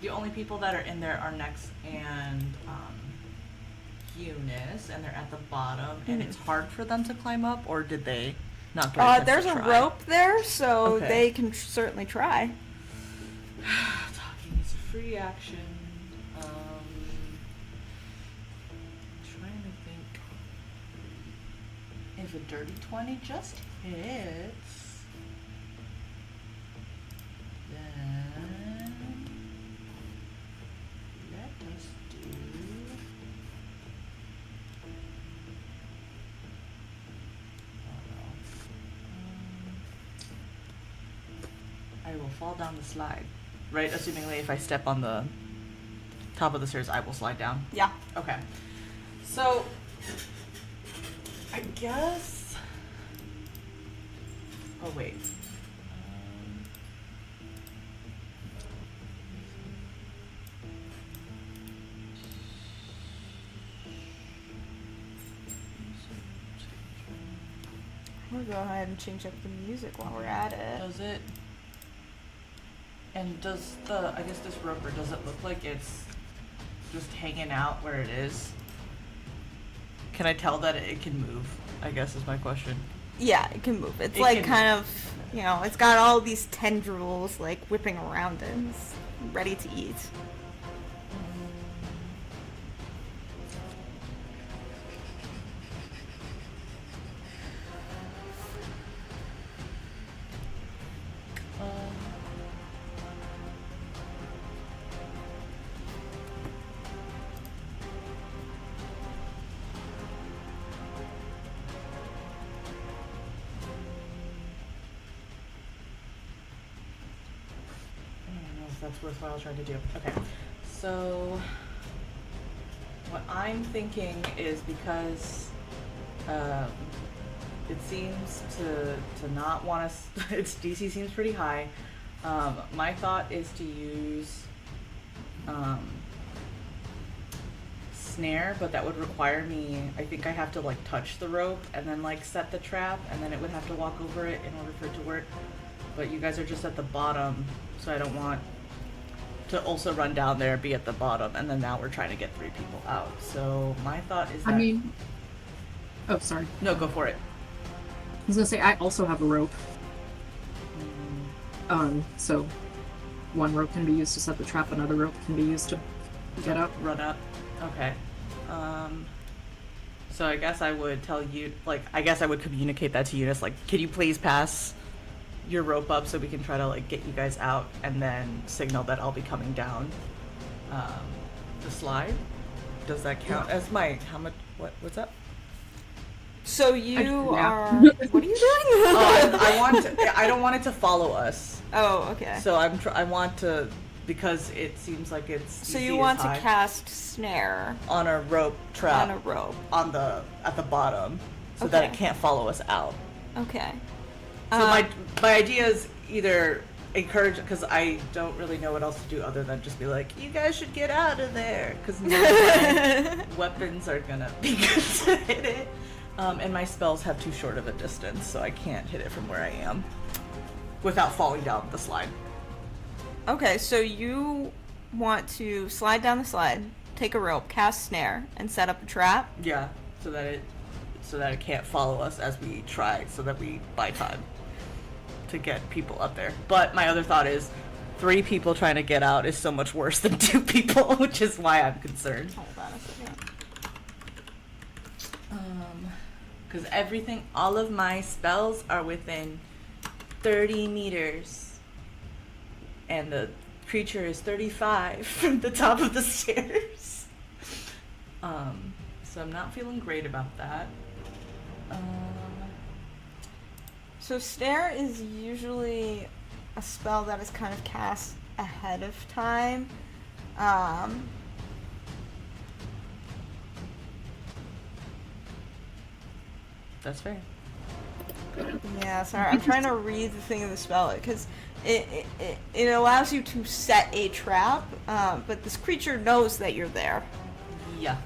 The only people that are in there are Nex and Eunice, and they're at the bottom, and it's hard for them to climb up, or did they not get a chance There's to a try? rope there, so Okay. they can certainly try. Talking is a free action. Trying to think. If a dirty 20 just hits, then let us do. I will fall down the slide. Right, assumingly if I step on the top of the stairs, I will slide down. Yeah. Okay. So, I guess. Oh, wait. We'll go ahead and change up the music while we're at it. Does it? And does the, I guess this roper, does it look like it's just hanging out where it is? Can I tell that it can move? I guess is my question. Yeah, it can move. It's It like can kind of, you know, it's got all these tendrils like whipping around it. And it's ready to eat. That's worthwhile trying to do. Okay, so what I'm thinking is because it seems to not want to. Its DC seems pretty high. My thought is to use snare, but that would require me. I think I have to like touch the rope and then like set the trap, and then it would have to walk over it in order for it to work. But you guys are just at the bottom, so I don't want to also run down there, be at the bottom, and then now we're trying to get 3 people out. So my thought is that... I mean... Oh, sorry. No, go for it. I was gonna say, I also have a rope. So one rope can be used to set the trap, another rope can be used to get up. Run up. Okay. So I guess I would tell you, like, I guess I would communicate that to Eunice, like, can you please pass your rope up so we can try to, like, get you guys out, and then signal that I'll be coming down the slide? Does that count as my, how much, what's up? So you Yeah. are. What are you doing? I don't want it to follow us. Oh, okay. So I want to, because it seems like it's. So easy you as want to high, cast snare on a rope trap on a rope. at the bottom, so that it Okay. can't follow us out. Okay. So my idea is either encourage, because I don't really know what else to do other than just be like, you guys should get out of there, because weapons are gonna be good to hit it. And my spells have too short of a distance, so I can't hit it from where I am without falling down the slide. Okay, so you want to slide down the slide, take a rope, cast snare, and set up a trap. Yeah, so that it can't follow us as we try, so that we buy time to get people up there. But my other thought is 3 people trying to get out is so much worse than 2 people, which is why I'm concerned. Hold on a second. Because all of my spells are within 30 meters. And the creature is 35 from the top of the stairs. So I'm not feeling great about that. So snare is usually a spell that is kind of cast ahead of time. That's fair. Yeah, sorry. I'm trying to read the thing of the spell because it allows you to set a trap, but this creature knows that you're there. Yeah.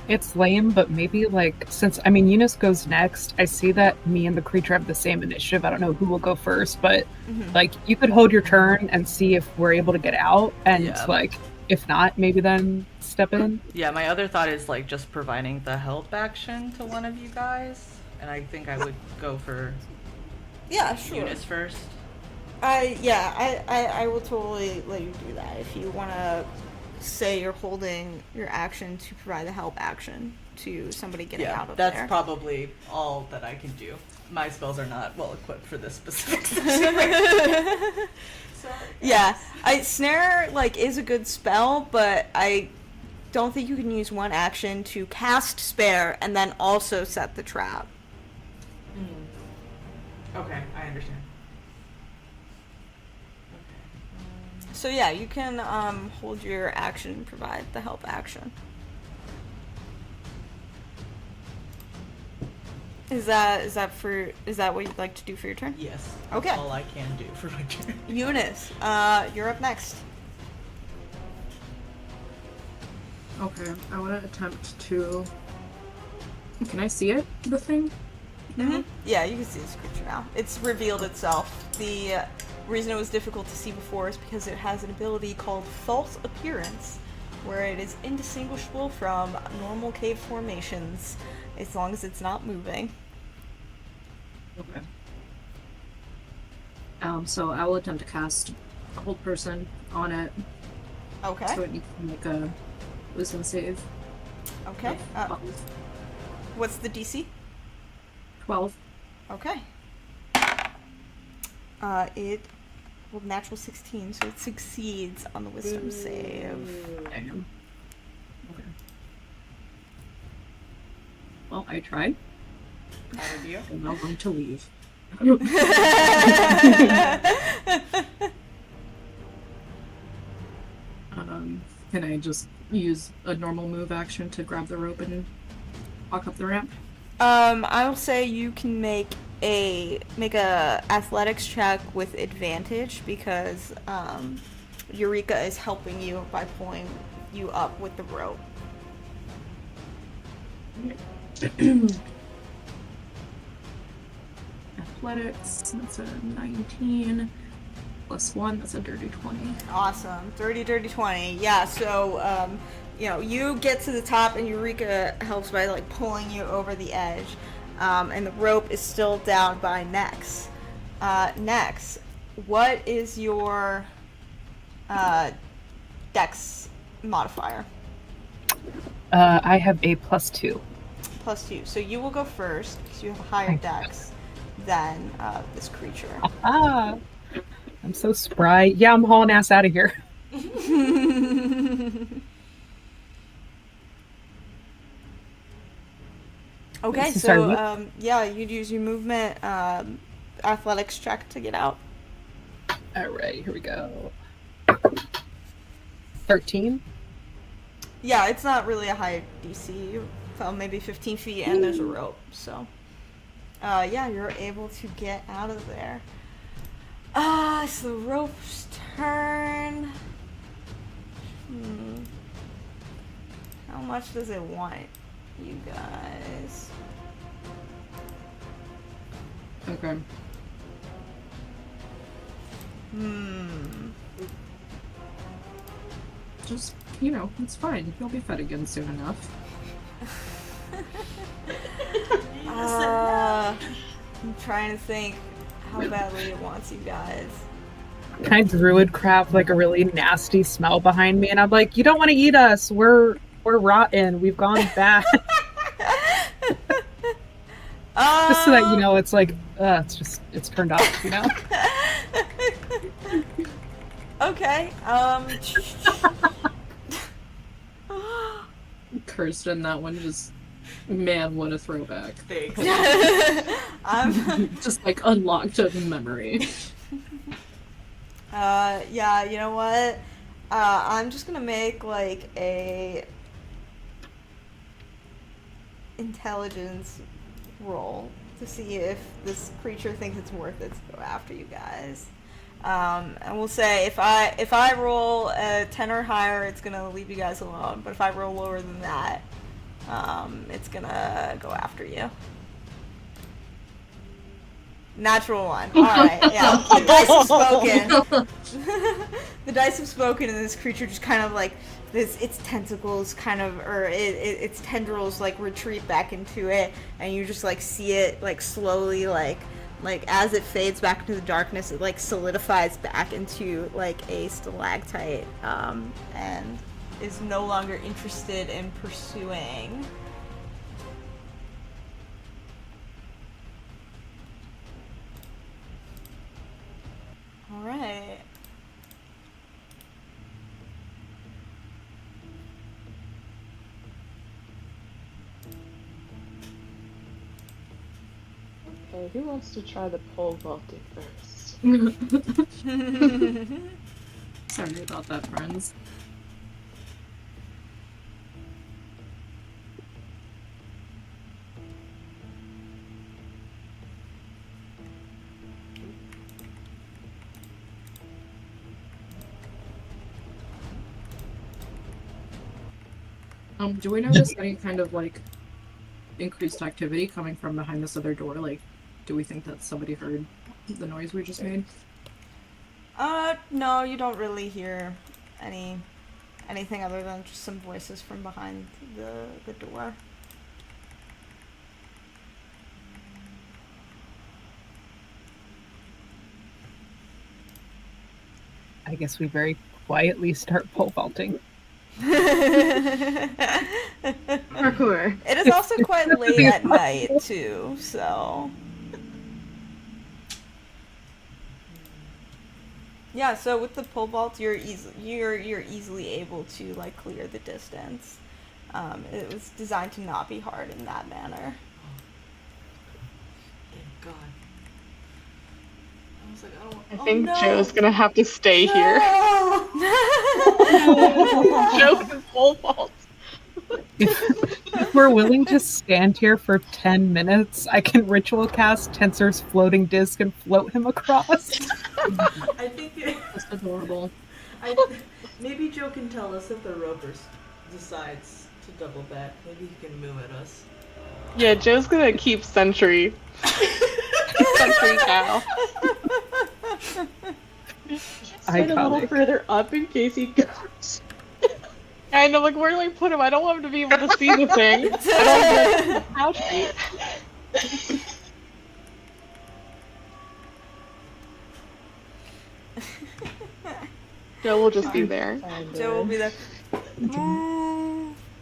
It's lame, but maybe like since Eunice goes next, I see that me and the creature have the same initiative. I don't know who will go first, but like you could hold your turn and see if we're able to get out, and Yeah. like if not, maybe then step in. Yeah, my other thought is like just providing the help action to one of you guys, and I think I would go for Yeah, sure. Eunice first. I will totally let you do that if you want to say you're holding your action to provide the help action to somebody getting out of that's there. probably all that I can do. My spells are not well equipped for this specific situation. Yeah, snare like is a good spell, but I don't think you can use one action to cast spare and then also set the trap. Okay, I understand. So yeah, you can hold your action and provide the help action. Is that what you'd like to do for your turn? Yes. Okay. That's all I can do for my turn. Eunice, you're up next. Okay, I want to attempt to. Can I see it? The thing? Mm-hmm. Yeah, you can see this creature now. It's revealed itself. The reason it was difficult to see before is because it has an ability called False Appearance, where it is indistinguishable from normal cave formations as long as it's not moving. Okay. So I will attempt to cast a hold person on it. Okay. So it needs to make a wisdom save. Okay. of What's the DC? 12. Okay. It natural 16, so it succeeds on the wisdom save. Damn. Okay. Well, I tried. Proud of you. I'm now going to leave. Can I just use a normal move action to grab the rope and walk up the ramp? I will say you can make a athletics check with advantage because Eureka is helping you by pulling you up with the rope. Athletics, that's a 19. Plus 1, that's a dirty 20. Awesome. Dirty 20. Yeah, so, you get to the top and Eureka helps by, like, pulling you over the edge. And the rope is still down by Nex. Nex, what is your Dex modifier? I have a +2. +2. So you will go first because you have a higher Thank dex than this creature. Ah, I'm so spry. Yeah, I'm hauling ass out of here. Okay, Sorry, so what? yeah, you'd use your movement athletics check to get out. All right, here we go. 13. Yeah, it's not really a high DC. You fell maybe 15 feet, and there's a rope. So, yeah, you're able to get out of there. It's the rope's turn. How much does it want, you guys? Okay. Just, it's fine. You'll be fed again soon enough. I'm trying to think how badly it wants you guys. Kind of druid crap, like a really nasty smell behind me, and I'm like, you don't want to eat us. We're rotten. We've gone bad. Just so that you know, it's like, it's turned off, Okay. Kirsten, that one just, man, what a throwback. Thanks. Just like unlocked a memory. Yeah, you know what? I'm just gonna make like a intelligence roll to see if this creature thinks it's worth it to go after you guys. And we'll say if I roll a 10 or higher, it's gonna leave you guys alone. But if I roll lower than that, it's gonna go after you. Natural 1. Alright, yeah. The dice have spoken. The dice have spoken, and this creature just kind of like its tentacles kind of, or its tendrils like retreat back into it, and you just like see it like slowly like as it fades back into the darkness, it like solidifies back into like a stalactite, and is no longer interested in pursuing. All right. Okay, who wants to try the pole vaulting first? Sorry about that, friends. Do we notice any kind of like increased activity coming from behind this other door? Like, do we think that somebody heard the noise we just made? No, you don't really hear anything other than just some voices from behind the door. I guess we very quietly start pole vaulting. Parkour. It is also quite late at night too, so yeah. So with the pole vault, you're easily able to like clear the distance. It was designed to not be hard in that manner. Thank God. I was like, I think no. Joe's gonna have to stay here. No! Joe can pole vault. If we're willing to stand here for 10 minutes, I can ritual cast Tensor's floating disc and float him across. I think That's adorable. maybe Joe can tell us if the roper decides to double back. Maybe he can move at us. Yeah, Joe's gonna keep sentry. Sentry cow. Stand a little Iconic. further up in case he goes. I know, like, where do I put him? I don't want him to be able to see the thing. I don't want him to be couch. Joe will just be there. Joe will be there.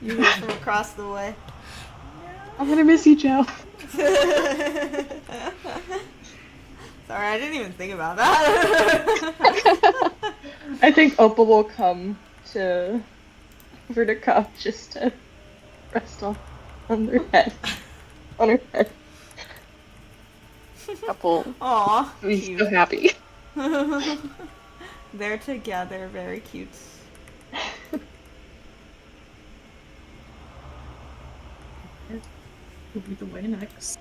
You hear from across the way. I'm gonna miss you, Joe. Sorry, I didn't even think about that. I think Opal will come to over to Cup just to rest on their head. On her head. Couple Aw, be cute. so happy. They're together, very cute. Will be the way next.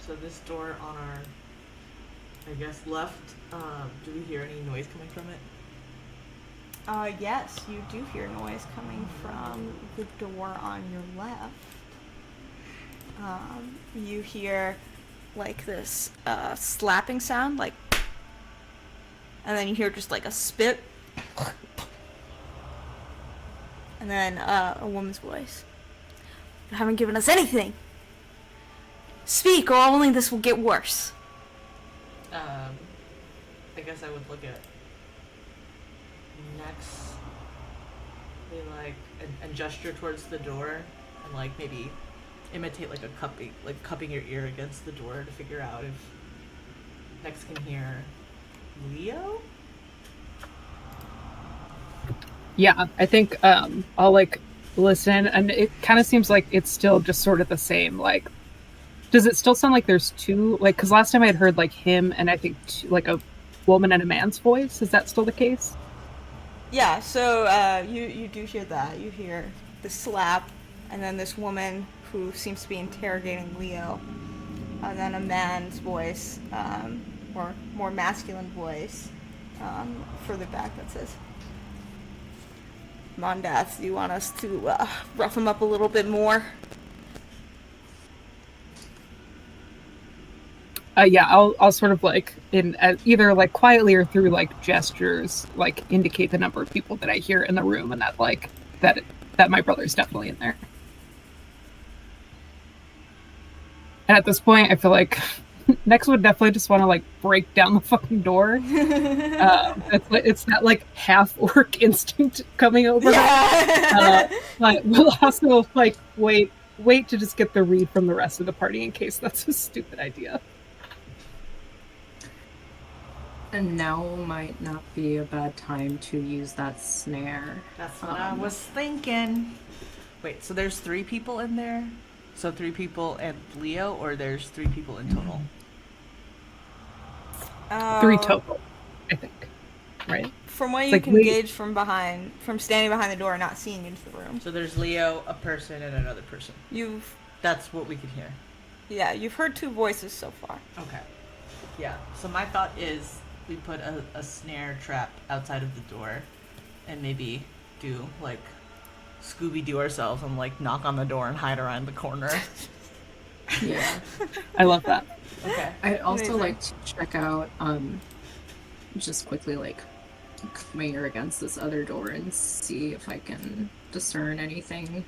So this door on our, I guess, left, do we hear any noise coming from it? Yes, you do hear noise coming from the door on your left. You hear like this slapping sound, like, and then you hear just like a spit, and then a woman's voice. You haven't given us anything. Speak, or only this will get worse. I guess I would look at next, maybe like, and gesture towards the door, and like maybe imitate like a cupping your ear against the door to figure out if Nex can hear Leo. Yeah, I think I'll like listen, and it kind of seems like it's still just sort of the same. Like, does it still sound like there's two? Like, because last time I had heard like him and I think two, like a woman and a man's voice. Is that still the case? Yeah, so you do hear that. You hear the slap, and then this woman who seems to be interrogating Leo, and then a man's voice, or more masculine voice, further back that says, Mondath, do you want us to rough him up a little bit more? Yeah, I'll sort of like in either like quietly or through like gestures, like indicate the number of people that I hear in the room, and that like that my brother's definitely in there. And at this point, I feel like Nex would definitely just want to like break down the fucking door. It's that like half orc instinct coming over. Yeah. But we'll also like wait to just get the read from the rest of the party in case that's a stupid idea. And now might not be a bad time to use that snare. That's what I was thinking. Wait, so there's 3 people in there? So 3 people and Leo, or there's 3 people in total? 3 total, I think. Right? From what you like can we- gauge from standing behind the door and not seeing into the room. So there's Leo, a person, and another person. That's what we can hear. Yeah, you've heard 2 voices so far. Okay. Yeah, so my thought is we put a snare trap outside of the door and maybe do like Scooby-Doo ourselves and like knock on the door and hide around the corner. Yeah. I love that. Okay. I'd also Amazing. like to check out, just quickly like my ear against this other door and see if I can discern anything.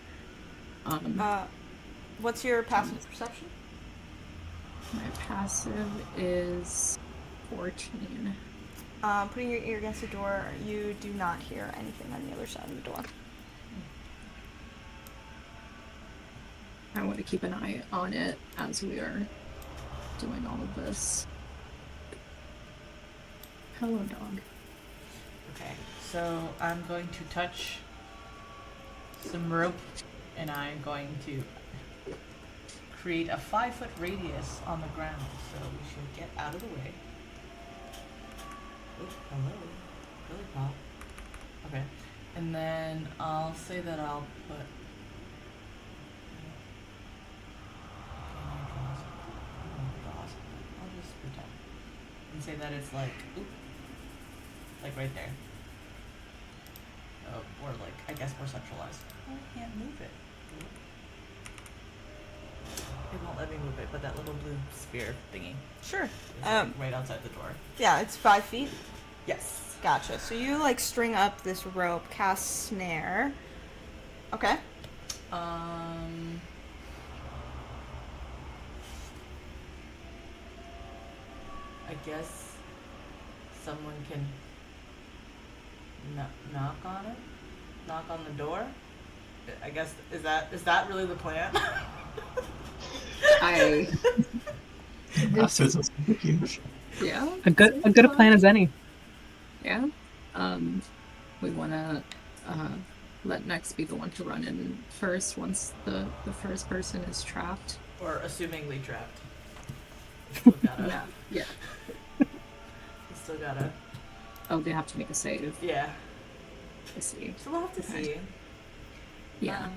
What's your passive perception? My passive is 14. Putting your ear against the door, you do not hear anything on the other side of the door. I want to keep an eye on it as we are doing all of this. Hello, dog. Okay, so I'm going to touch some rope and I'm going to create a 5-foot radius on the ground. So we should get out of the way. Oh, hello. Really pop. Okay. And then I'll say that I'll put I'll just pretend. And say that it's like like right there. Or like I guess more centralized. Oh, I can't move it. It won't let me move it, but that little blue sphere thingy Sure. is like right outside the door. Yeah, it's 5 feet. Yes. Gotcha. So you like string up this rope, cast snare. Okay. I guess someone can knock on it. knock on the door. I guess is that really the plan? That's just huge. Yeah. A good plan as any. Yeah. We want to let Nex be the one to run in first once the first person is trapped. Or assumingly trapped. Still gotta, Yeah. still gotta. Oh, they have to make a save. Yeah. I see. So we'll have to Okay. see. Yeah.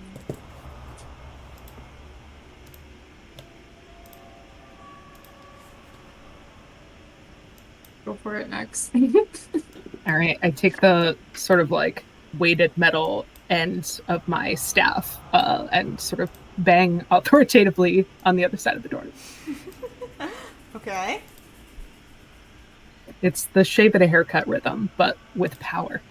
Go for it, Nex. All right, I take the sort of like weighted metal end of my staff and sort of bang authoritatively on the other side of the door. Okay. It's the shave it a haircut rhythm, but with power.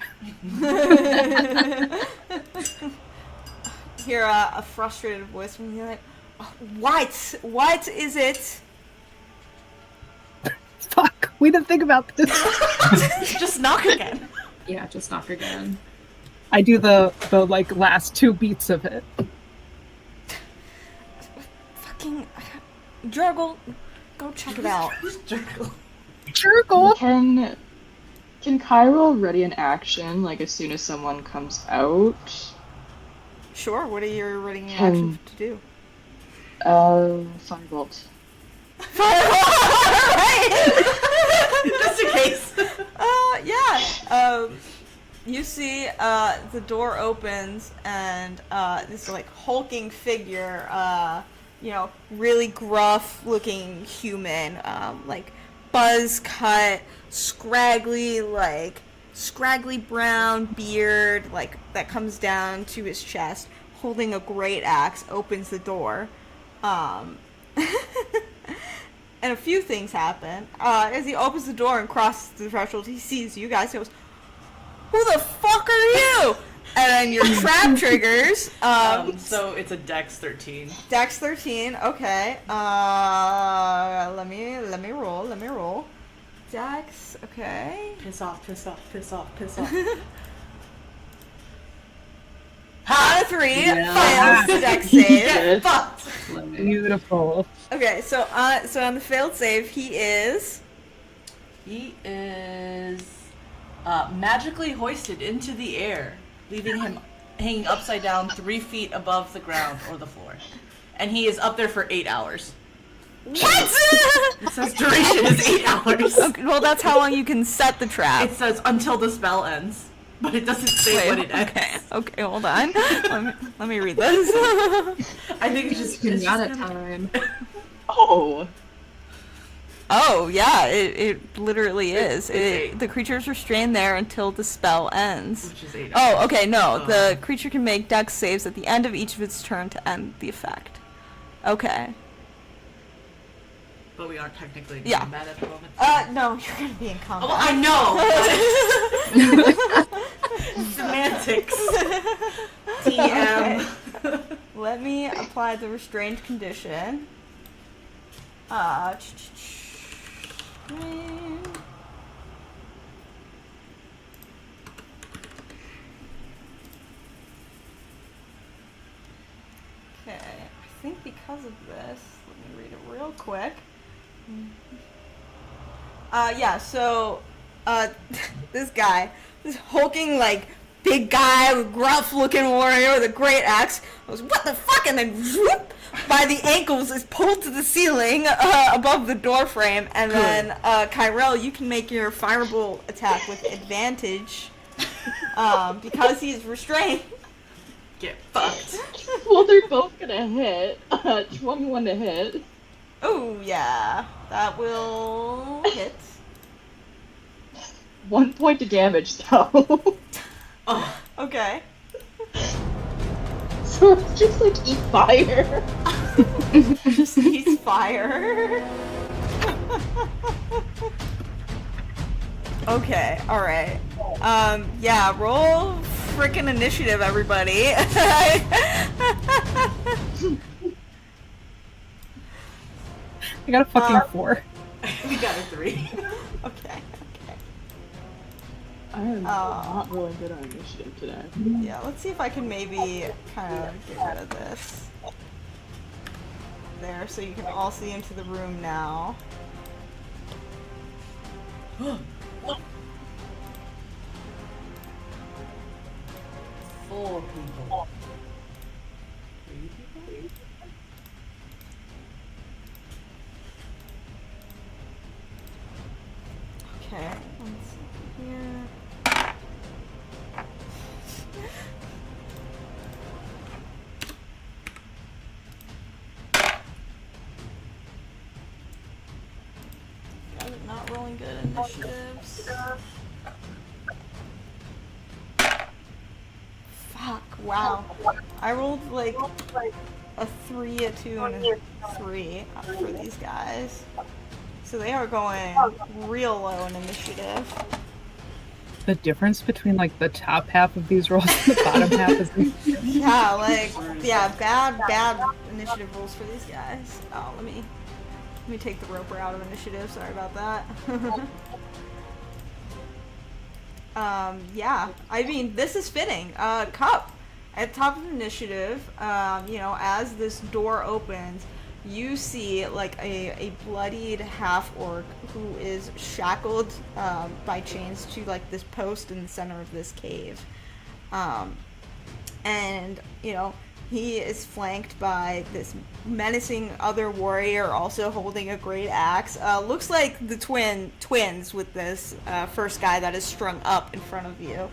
Hear a frustrated voice from you, like, what is it? Fuck, we didn't think about this. Just knock again. Yeah, just knock again. I do the like last 2 beats of it. Fucking Jurgle, go check it out. Jurgle. Can Cairo ready an action like as soon as someone comes out? Sure, what are your reading actions to do? Firebolt. Just in case. Yeah. You see, the door opens and this like hulking figure, really gruff-looking human, like buzz cut, scraggly brown beard, like that comes down to his chest, holding a great axe, opens the door. And a few things happen. As he opens the door and crosses the threshold, he sees you guys. He goes, "Who the fuck are you?" And then your trap triggers. So it's a Dex 13. Dex 13. Okay. Let me roll. Dex. Okay. Piss off. Out of 3, Yeah. fails the Dex save. Good. Fucked. Beautiful. Okay, so on the failed save, he is Magically hoisted into the air, leaving him hanging upside down 3 feet above the ground or the floor. And he is up there for 8 hours. what? It says duration is 8 hours. Okay, well, that's how long you can set the trap. It says until the spell ends, but it doesn't say when it ends. Okay, hold on. let me read this. I think it's just You it's got just it kinda- time. Oh. Oh, yeah, it literally is. It's 8. The creature is restrained there until the spell ends. which is 8 hours. Oh, okay, no. The creature can make dex saves at the end of each of its turn to end the effect. Okay. But we aren't technically in Yeah. combat at the moment. No, you're gonna be in combat. Oh, I know! Semantics. TM. Let me apply the restrained condition. Okay, I think because of this, let me read it real quick. So, this guy, this hulking, like, big guy with gruff-looking warrior with a great axe goes, "What the fuck?" And then, whoop, by the ankles, is pulled to the ceiling above the door frame. And then, Kyrell, you can make your firebolt attack with advantage because he's restrained. Get fucked. Well, they're both gonna hit. 21 to hit. Oh, yeah. That will hit. 1 point of damage, though. Oh, Okay. So it's just like eat fire. Just needs fire. Okay, alright. Yeah, roll frickin' initiative, everybody. I got a fucking 4. we got a 3. Okay. I am not really good on initiative today. Yeah, let's see if I can maybe kind of get rid of this. There, so you can all see into the room now. Four people. Three people? Okay, one second here. Guys are not rolling good initiatives. Fuck, wow. I rolled like a 3, a 2, and a 3 for these guys. So they are going real low in initiative. The difference between like the top half of these rolls and the bottom half is Yeah, bad initiative rolls for these guys. Oh, let me take the roper out of initiative. Sorry about that. Yeah, I mean, this is fitting. Cup at top of initiative. You know, as this door opens, you see like a bloodied half-orc who is shackled by chains to like this post in the center of this cave. And, you know, he is flanked by this menacing other warrior also holding a great axe. Looks like the twins with this first guy that is strung up in front of you.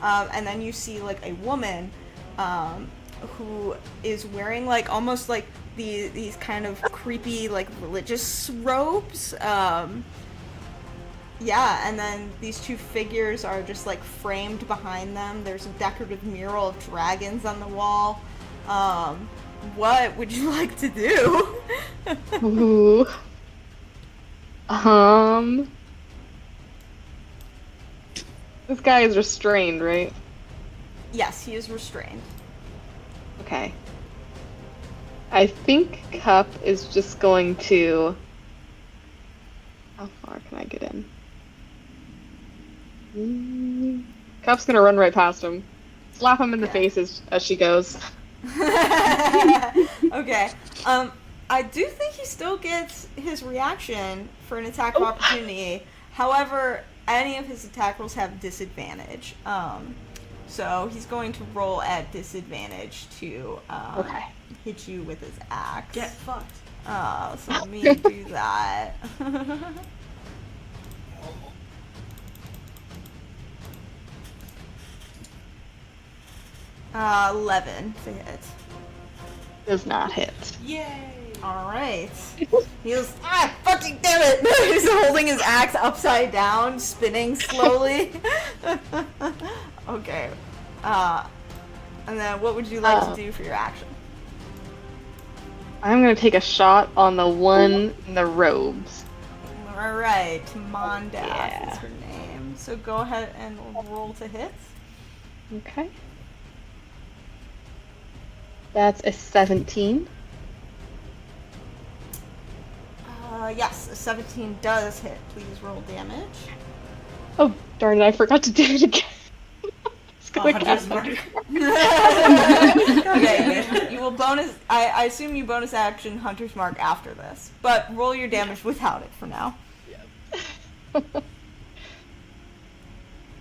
And then you see like a woman who is wearing like almost like these kind of creepy like religious robes. Yeah, and then these two figures are just like framed behind them. There's a decorative mural of dragons on the wall. What would you like to do? Ooh. This guy is restrained, right? Yes, he is restrained. Okay. I think Cup is just going to... How far can I get in? Cup's gonna run right past him. Slap him in the face as she goes. Okay. I do think he still gets his reaction for an attack of opportunity. However, any of his attack rolls have disadvantage. So he's going to roll at disadvantage to hit you with his axe. Get fucked. So let me do that. 11 to hit. Does not hit. Yay! Alright. He goes, fucking damn it! He's holding his axe upside down, spinning slowly. Okay. And then what would you like to do for your action? I'm gonna take a shot on the one in the robes. Alright, Mondath is her name. So go ahead and roll to hit. Okay. That's a 17. Yes, a 17 does hit. Please roll damage. Oh, darn it, I forgot to do it again. Let's go Hunter's again. mark. Okay, you will bonus... I assume you bonus action Hunter's Mark after this. But roll your damage without it for now.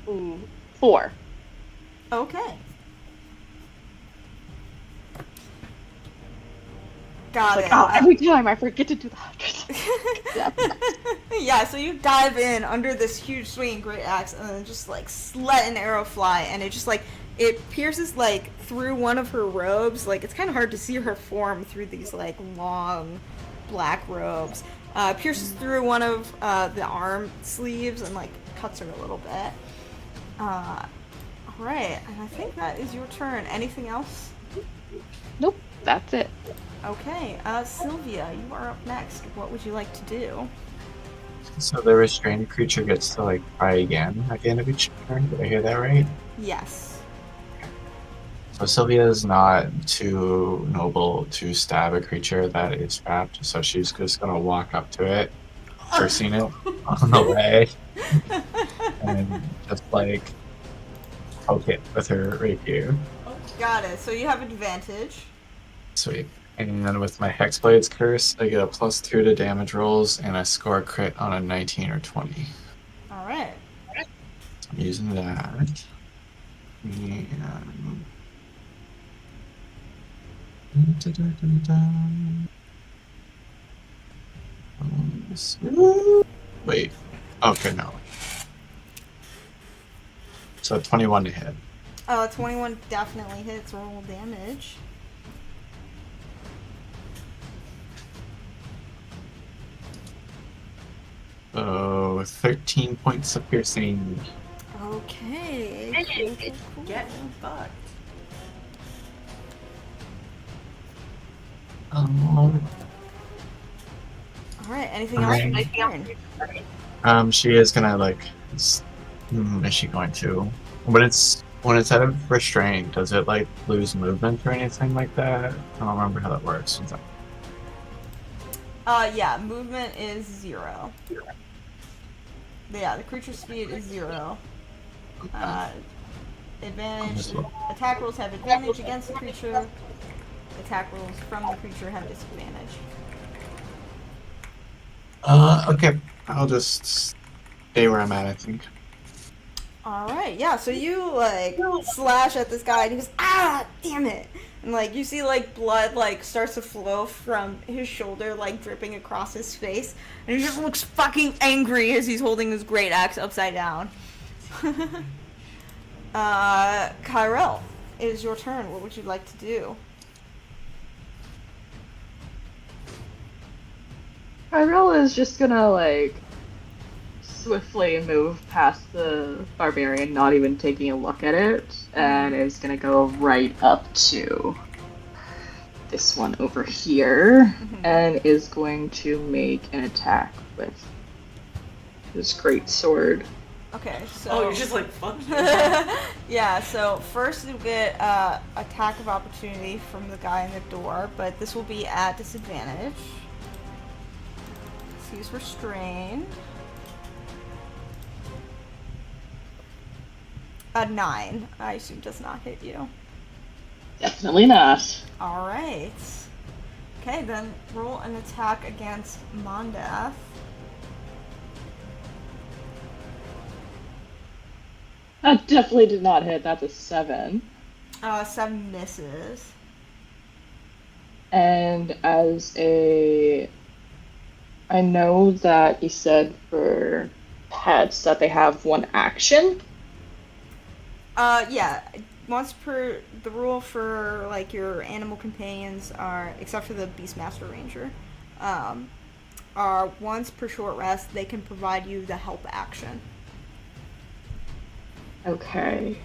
Ooh, 4. Okay. Got it. Oh, every time I forget to do the 100. Yeah, so you dive in under this huge swinging great axe and then just like let an arrow fly, and it just like it pierces like through one of her robes. Like it's kind of hard to see her form through these like long black robes. Pierces through one of the arm sleeves and like cuts her a little bit. Alright, and I think that is your turn. Anything else? Nope, that's it. Okay, Sylvia, you are up next. What would you like to do? So the restrained creature gets to like try again at the end of each turn. Did I hear that right? Yes. So Sylvia is not too noble to stab a creature that is trapped, so she's just gonna walk up to it, cursing it on the way, and just like poke it with her rapier. Got it. So you have advantage. Sweet. And with my Hexblade's Curse, I get a +2 to damage rolls, and I score a crit on a 19 or 20. All right. So I'm using that. And... Wait. Okay, no. So 21 to hit. 21 definitely hits. Roll damage. So 13 points of piercing. Okay. Cool. Get fucked. Um, All right. Anything else from Alright. your turn? she is gonna like. Is she going to? When it's out of restraint, does it like lose movement or anything like that? I don't remember how that works. Yeah. Movement is 0. Yeah, the creature's speed is 0. Advantage. Attack rolls have advantage against the creature. Attack rolls from the creature have disadvantage. Okay. I'll just stay where I'm at, I think. Alright, yeah, so you, like, slash at this guy, and he goes, ah, damn it! And, like, you see, like, blood, like, starts to flow from his shoulder, like, dripping across his face, and he just looks fucking angry as he's holding his great axe upside down. Kyrell, it is your turn. What would you like to do? Tyrell is just gonna, like, swiftly move past the barbarian, not even taking a look at it, and is gonna go right up to this one over here, and is going to make an attack with his great sword. Okay, so... Oh, you're just like, fuck you. Yeah, so first you get attack of opportunity from the guy in the door, but this will be at disadvantage. He's restrained. 9, I assume, does not hit you. Definitely not. Alright. Okay, then roll an attack against Mondath. That definitely did not hit. That's a 7. 7 misses. And I know that he said for pets that they have 1 action. Yeah. Once per... The rule for, like, your animal companions are... Except for the Beastmaster Ranger. Are once per short rest, they can provide you the help action. Okay.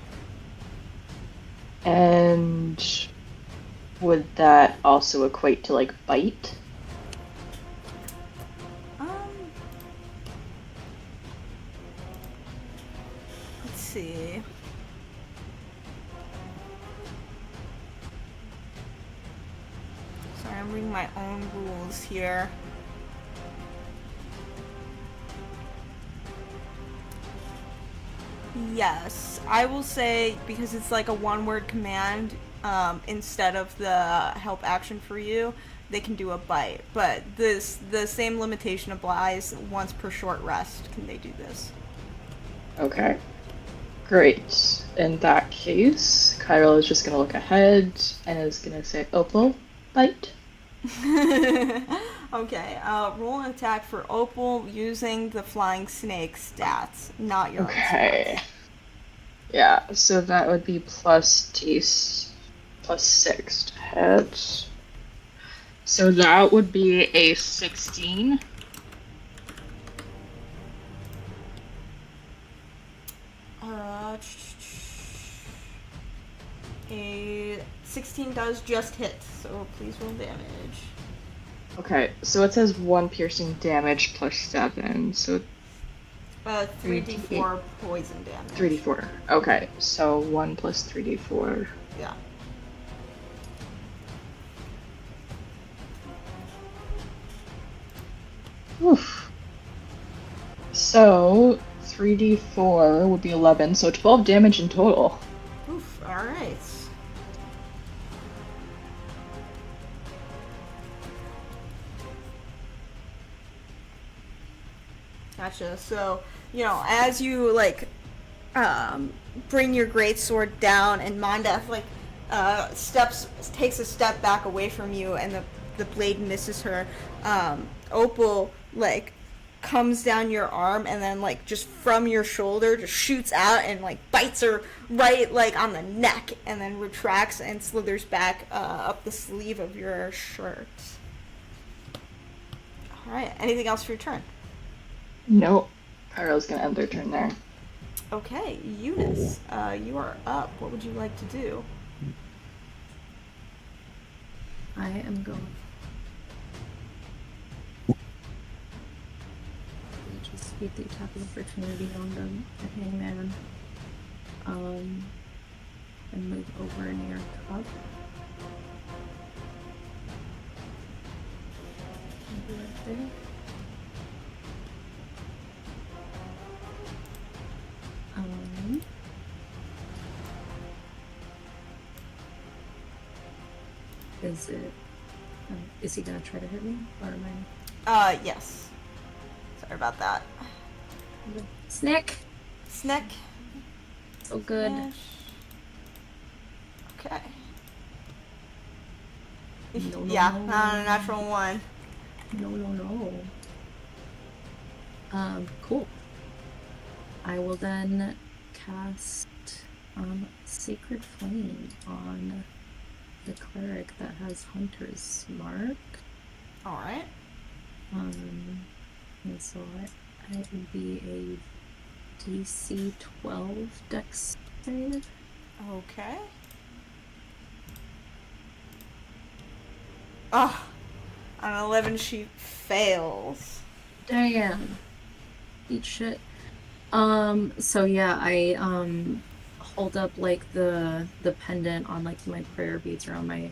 And would that also equate to, like, bite? Let's see. Sorry, I'm reading my own rules here. Yes, I will say, because it's like a one-word command, instead of the help action for you, they can do a bite. But the same limitation applies once per short rest. Can they do this? Okay. Great. In that case, Kyrell is just gonna look ahead and is gonna say, Opal, bite. Okay, roll an attack for Opal using the flying snake stats, not your own Okay. stats. Yeah, so that would be plus 6 to hit. So that would be a 16. A 16 does just hit, so please roll damage. Okay, so it says 1 piercing damage plus 7, so 3d4 poison damage. 3d4. Okay, so 1 plus 3d4. Yeah. Oof. So 3d4 would be 11, so 12 damage in total. Oof, alright. Gotcha. So, as you, like, bring your greatsword down, and Mondeath, like, takes a step back away from you, and the blade misses her, Opal, like, comes down your arm, and then, like, just from your shoulder, just shoots out and, like, bites her right, like, on the neck, and then retracts and slithers back up the sleeve of your shirt. Alright, anything else for your turn? Nope. Pyro's gonna end their turn there. Okay, Eunice, you are up. What would you like to do? I am going. Just get the attack of opportunity on the hangman. And move over near Cup. Maybe right there. Is he gonna try to hit me, or am Yes. Sorry about that. I? Snick! Snick. So good. Smash. Okay. No, Yeah, no. natural one. No. Cool. I will then cast Sacred Flame on the cleric that has Hunter's Mark. Alright. And so it would be a DC 12 Dex save. Okay. Oh, on 11 she fails. Damn. Eat shit. So yeah, I hold up like the pendant on like my prayer beads around my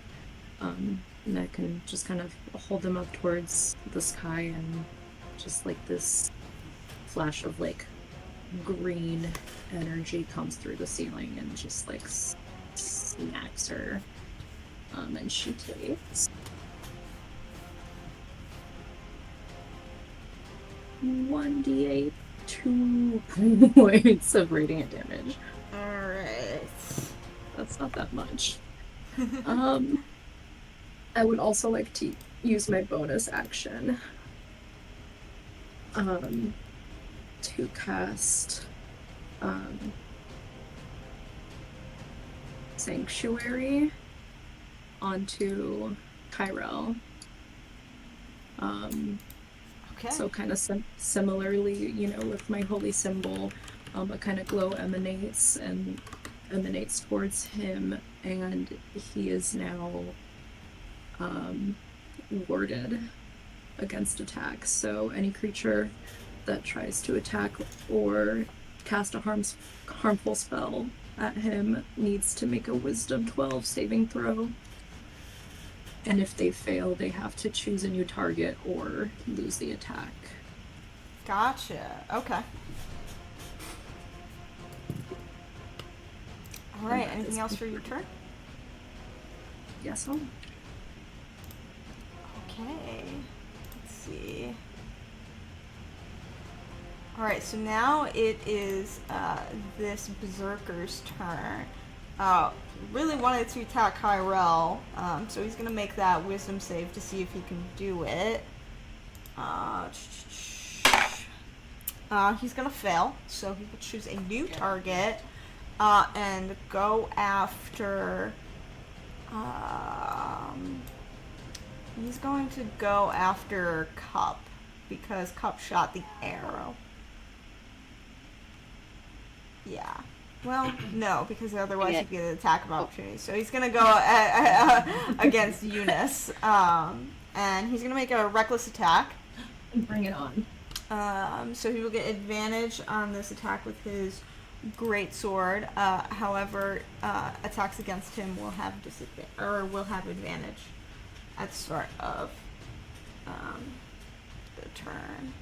neck and just kind of hold them up towards the sky, and just like this flash of like green energy comes through the ceiling and just like smacks her, and she takes 1d8 2 points of radiant damage. Alright. That's not that much. I would also like to use my bonus action to cast Sanctuary onto Kyrell. Okay. So kind of similarly, with my holy symbol, a kind of glow emanates towards him, and he is now warded against attacks. So any creature that tries to attack or cast a harmful spell at him needs to make a Wisdom 12 saving throw. And if they fail, they have to choose a new target or lose the attack. Gotcha. Okay. Alright, anything else for your turn? Yes, I'll. Okay. Let's see. Alright, so now it is this berserker's turn. Really wanted to attack Kyrell, so he's gonna make that wisdom save to see if he can do it. He's gonna fail, so he will choose a new target and go after. He's going to go after Cup because Cup shot the arrow. Yeah. Well, no, because otherwise he'd get an attack of opportunity. So he's gonna go against Eunice, and he's gonna make a reckless attack. Bring it on. So he will get advantage on this attack with his greatsword. However, attacks against him will have advantage at the start of the turn.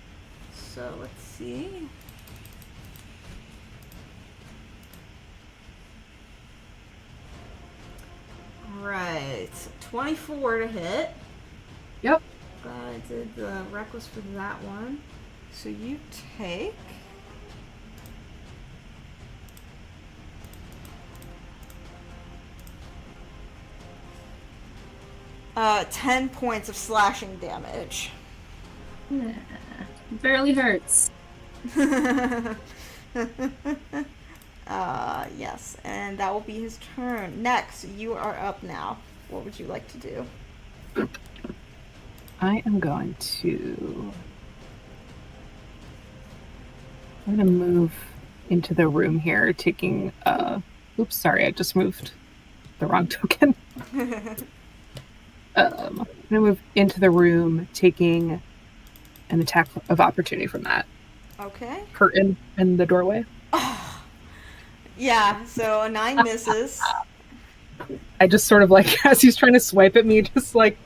So let's see. 24 to hit. Yep. But I did the reckless for that one. So you take... 10 points of slashing damage. Barely hurts. Yes, and that will be his turn. Next, you are up now. What would you like to do? I am going to... I'm going to move into the room here, taking... Oops, sorry, I just moved the wrong token. I'm going to move into the room, taking an attack of opportunity from that Okay. curtain in the doorway. Yeah, so a 9 misses. I just sort of like, as he's trying to swipe at me, just like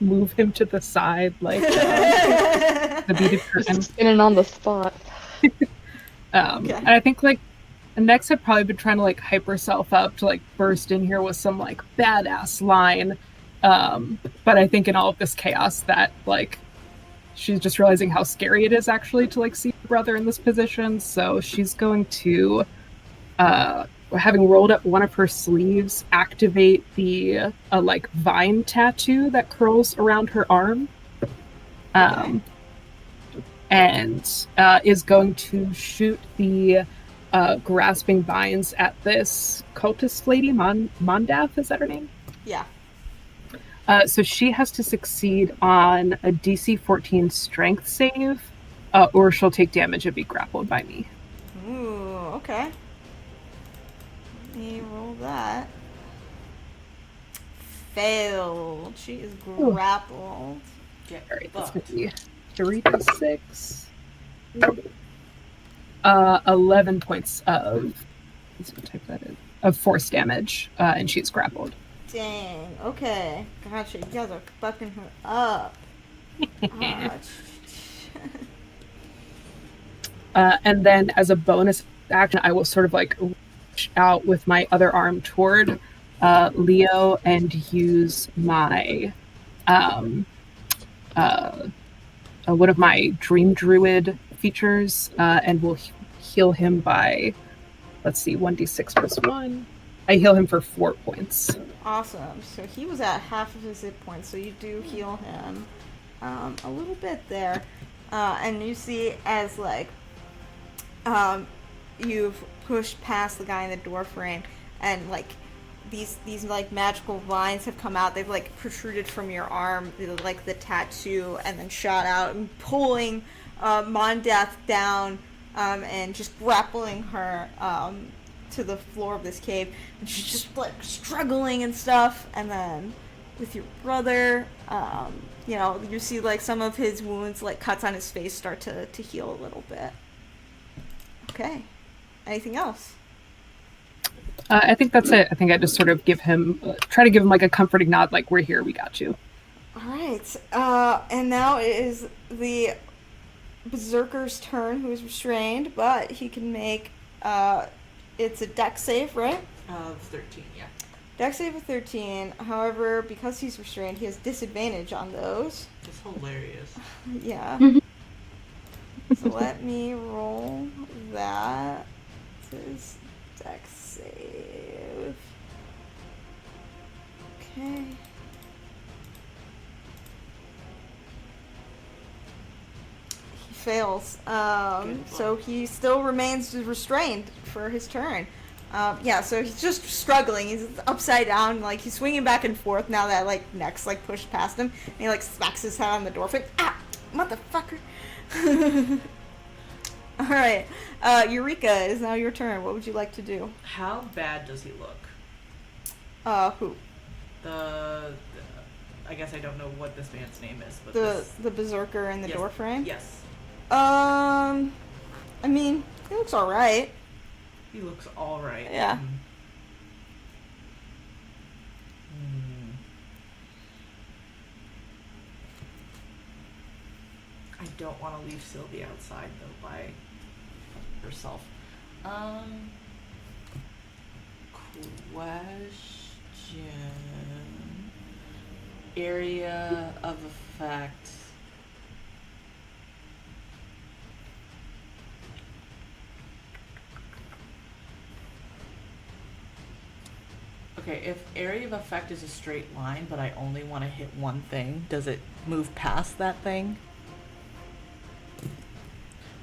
move him to the side, like the beaded curtain. Just in and on the spot. Okay. And I think like next I've probably been trying to like hype herself up to like burst in here with some like badass line. But I think in all of this chaos that like she's just realizing how scary it is actually to like see her brother in this position. So she's going to, having rolled up one of her sleeves, activate the like vine tattoo that curls around her arm. And is going to shoot the grasping vines at this cultist lady, Mondav, is that her name? Yeah. So she has to succeed on a DC 14 strength save, or she'll take damage and be grappled by me. Ooh, okay. Let me roll that. Failed. She is grappled. Get Alright, that's fucked. going to be 3d6. 11 points of... Let's see what type that is. Of force damage, and she's grappled. Dang. Okay. Gotcha. You guys are fucking her up. And then as a bonus action, I will sort of like reach out with my other arm toward Leo and use my one of my Dream Druid features, and will heal him by, let's see, 1d6 plus 1. I heal him for 4 points. Awesome. So he was at half of his hit points, so you do heal him a little bit there. And you see as like you've pushed past the guy in the door frame, and like these like magical vines have come out. They've like protruded from your arm, like the tattoo, and then shot out and pulling Mondath down and just grappling her to the floor of this cave, and she's just like struggling and stuff. And then with your brother, you know, you see like some of his wounds, like cuts on his face, start to heal a little bit. Okay. Anything else? I think that's it. I think I just sort of try to give him like a comforting nod, like, we're here, we got you. All right. And now it is the Berserker's turn, who is restrained, but he can make, it's a dex save, right? 13, yeah. Dex save of 13. However, because he's restrained, he has disadvantage on those. It's hilarious. Yeah. So let me roll that. This is dex save. Okay. He fails. So he still remains restrained for his turn. Yeah, so he's just struggling. He's upside down, like he's swinging back and forth now that like Nex like pushed past him, and he like smacks his head on the door frame. Ah, motherfucker! All right, Eureka, is now your turn. What would you like to do? How bad does he look? Who? I guess I don't know what this man's name is, but The berserker in the Yes. door frame. Yes, I mean, he looks all right. he looks all right. Yeah. I don't want to leave Sylvia outside though by herself. Question. area of effect. Okay, if area of effect is a straight line, but I only want to hit one thing, does it move past that thing?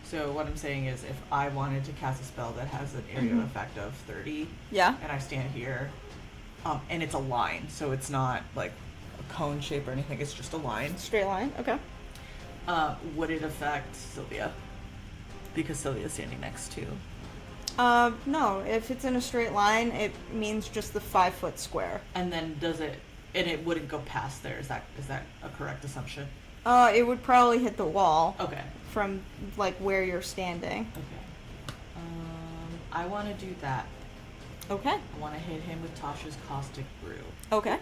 So what I'm saying is, if I wanted to cast a spell that has an area of effect of 30, Yeah. and I stand here, and it's a line, so it's not like a cone shape or anything, it's just a line. Straight line. Okay. Would it affect Sylvia? Because Sylvia's standing next to. No. If it's in a straight line, it means just the 5-foot square. And then and it wouldn't go past there. Is that a correct assumption? It would probably hit the wall Okay. from like where you're standing. Okay. I want to do that. Okay. I want to hit him with Tasha's Caustic Brew. Okay.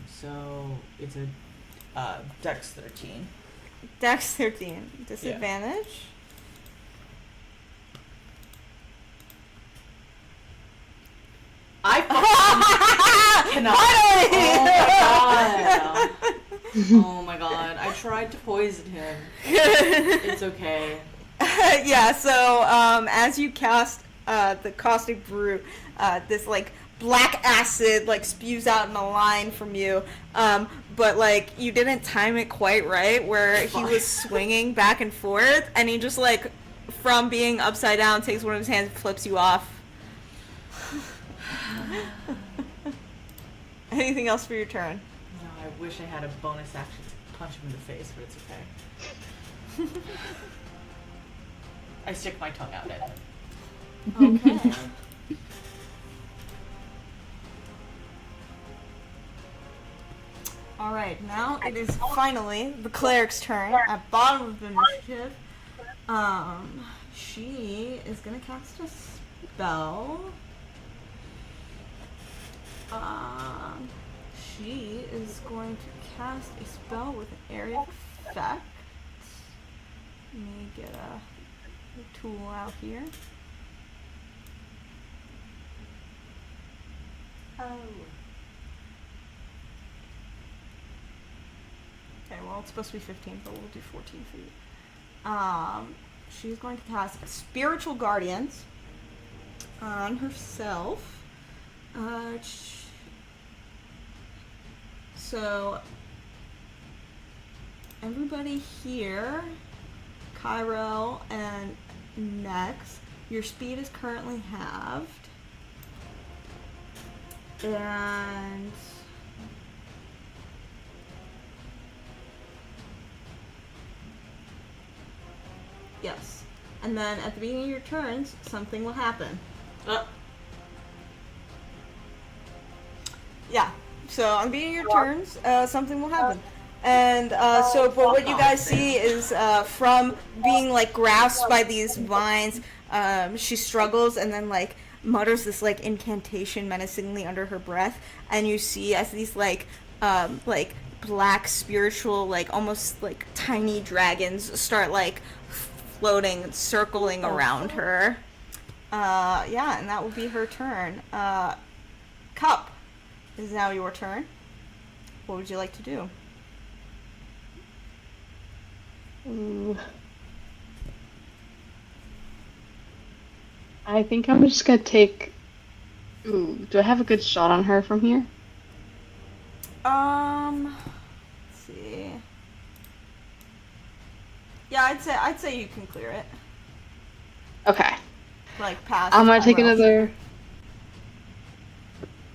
So it's a Dex 13. Dex 13. Disadvantage. I fucking cannot. Oh my god. Oh my god. I tried to poison him. It's okay. Yeah, so as you cast the caustic brew, this like black acid like spews out in a line from you, but like you didn't time it quite right where he was swinging back and forth, and he just like from being upside down takes one of his hands and flips you off. Anything else for your turn? No, I wish I had a bonus action to punch him in the face, but it's okay. I stick my tongue out at him. Okay. Alright, now it is finally the cleric's turn at bottom of the initiative. She is gonna cast a spell. She is going to cast a spell with an area of effect. Let me get a tool out here. Oh. Okay, well it's supposed to be 15, but we'll do 14 for you. She's going to cast Spiritual Guardians on herself. So everybody here, Kyrell and Nex, your speed is currently halved. And yes. And then at the beginning of your turns, something will happen. Yeah. So on the beginning of your turns, something will happen. And but what you guys see is from being like grasped by these vines, she struggles and then like mutters this like incantation menacingly under her breath, and you see as these like black spiritual like almost like tiny dragons start like floating and circling around her. Yeah, and that will be her turn. Cup, it is now your turn. What would you like to do? Ooh. I think I'm just gonna take. Ooh, do I have a good shot on her from here? Let's see. Yeah, I'd say you can clear it. Okay. Like pass. I'm gonna take Kyrell. another.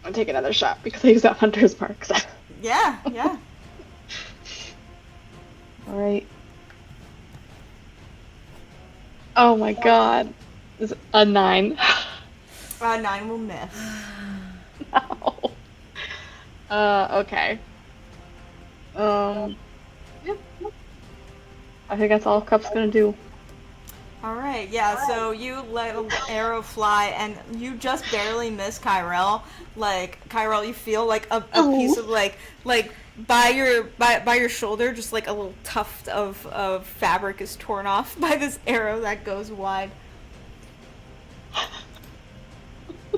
I'll take another shot because I used that Hunter's Mark. So. Yeah, yeah. All right. Oh my God. This is a 9. 9 will miss. No. Okay. Yep. I think that's all Cup's gonna do. Alright, yeah, so you let an arrow fly and you just barely miss Kyrell. Like, Kyrell, you feel like a piece of like by your shoulder, just like a little tuft of fabric is torn off by this arrow that goes wide.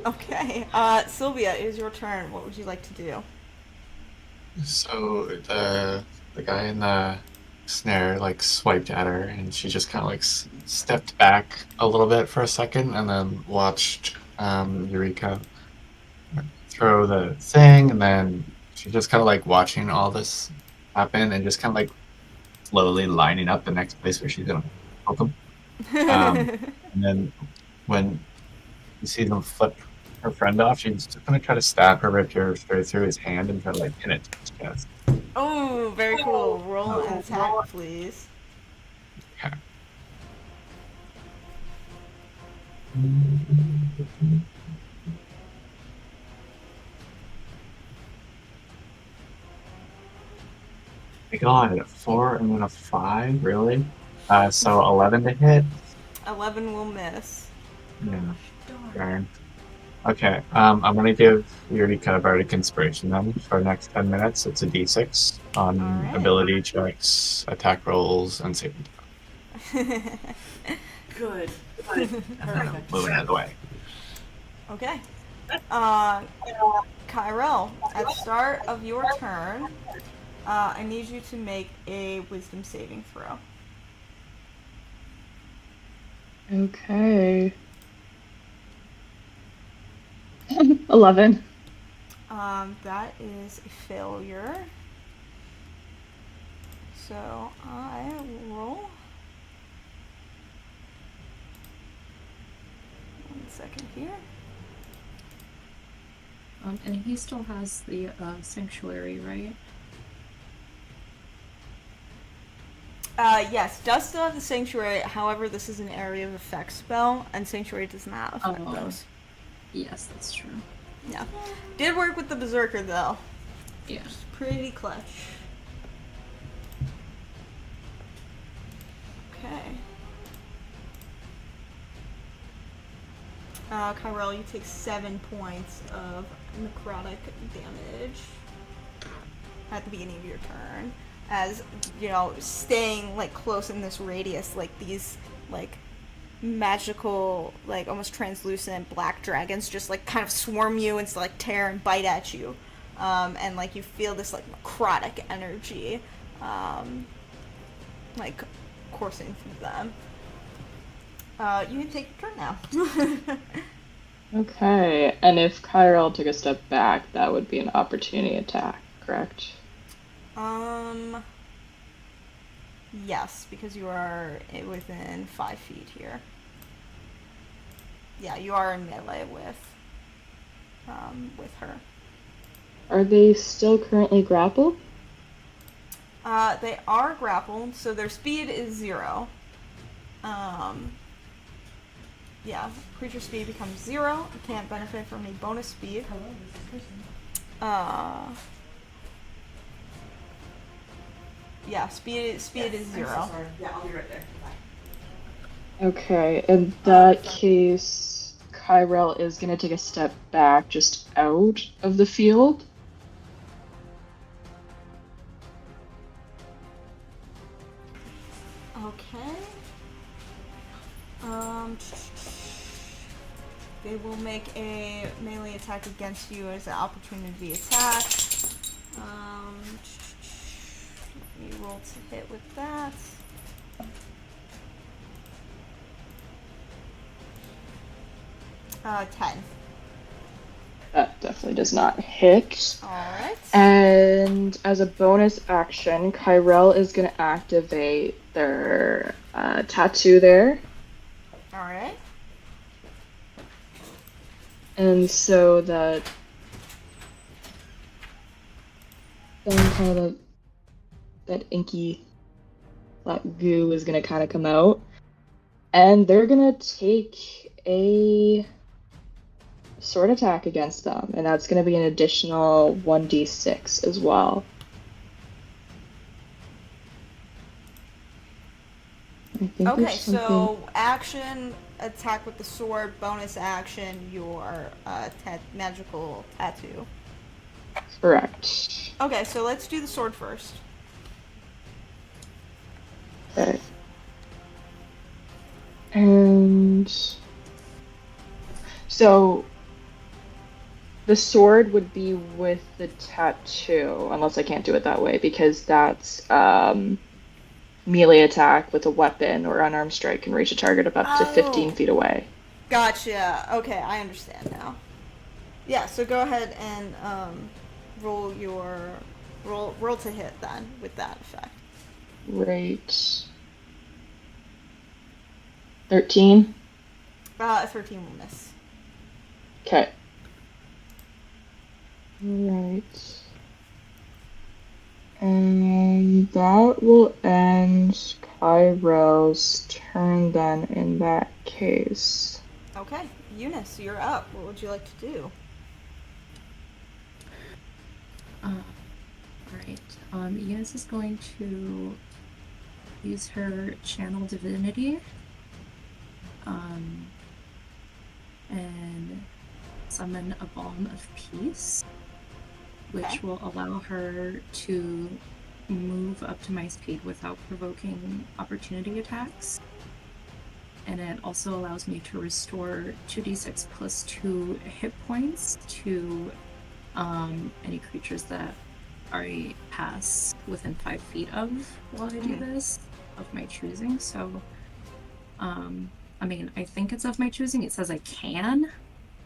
Okay, Sylvia, it is your turn. What would you like to do? So the guy in the snare like swiped at her, and she just kind of like stepped back a little bit for a second, and then watched Eureka throw the thing, and then she just kind of like watching all this happen, and just kind of like slowly lining up the next place where she's gonna poke him. And then when you see them flip her friend off, she's just gonna try to stab her rapier straight through his hand and try to like pin it to his chest. Oh, very cool. Roll an attack, please. Okay. My God, a 4 and then a 5, really? So 11 to hit. 11 will miss. Yeah. Darn. Okay. I'm gonna give Eureka Bardic Inspiration then for the next 10 minutes. It's a D6 on Alright. ability checks, attack rolls, and saving throw. Good. And then I'm moving out of the way. Okay. Kyrell, at the start of your turn, I need you to make a wisdom saving throw. Okay. 11. That is a failure. So I roll. 1 second here. And he still has the sanctuary, right? Yes, does still have the sanctuary. However, this is an area of effect spell, and sanctuary does not affect Oh. those. Yes, that's true. Yeah, did work with the berserker though. Yeah. Pretty clutch. Okay. Kyrell, you take 7 points of necrotic damage at the beginning of your turn. As, you know, staying, like, close in this radius, like, these, like, magical, like, almost translucent black dragons just, like, kind of swarm you and, like, tear and bite at you. And, like, you feel this, like, necrotic energy, like, coursing through them. You can take your turn now. Okay, and if Kyrell took a step back, that would be an opportunity attack, correct? Yes, because you are within 5 feet here. Yeah, you are in melee with her. Are they still currently grappled? They are grappled, so their speed is 0. Yeah, creature speed becomes 0. You can't benefit from any bonus speed. Hello, this is person. Yeah, speed is 0. I'm so sorry. Yeah, I'll be right there. Bye. Okay, in that case, Kyrell is gonna take a step back just out of the field. Okay. They will make a melee attack against you as an opportunity attack. Let me roll to hit with that. Uh, 10. That definitely does not hit. Alright. And as a bonus action, Kyrell is gonna activate their tattoo there. Alright. And so that then kind of that inky that goo is gonna kind of come out, and they're gonna take a sword attack against them, and that's gonna be an additional 1d6 as well. I think Okay, there's something- so action, attack with the sword, bonus action, your magical tattoo. Correct. Okay, so let's do the sword first. Okay. And so The sword would be with the tattoo, unless I can't do it that way, because that's melee attack with a weapon or unarmed strike can reach a target of up to 15 feet away. Gotcha. Okay, I understand now. Yeah, so go ahead and roll to hit then with that effect. Right. 13. 13 will miss. Okay. Right. And that will end Kairo's turn then in that case. Okay, Eunice, you're up. What would you like to do? Right. Eunice is going to use her channel divinity. And summon a Balm of Peace, which Okay. will allow her to move up to my speed without provoking opportunity attacks. And it also allows me to restore 2d6 plus 2 hit points to any creatures that I pass within 5 feet of while I do this, of my choosing. So, I mean, I think it's of my choosing. It says I can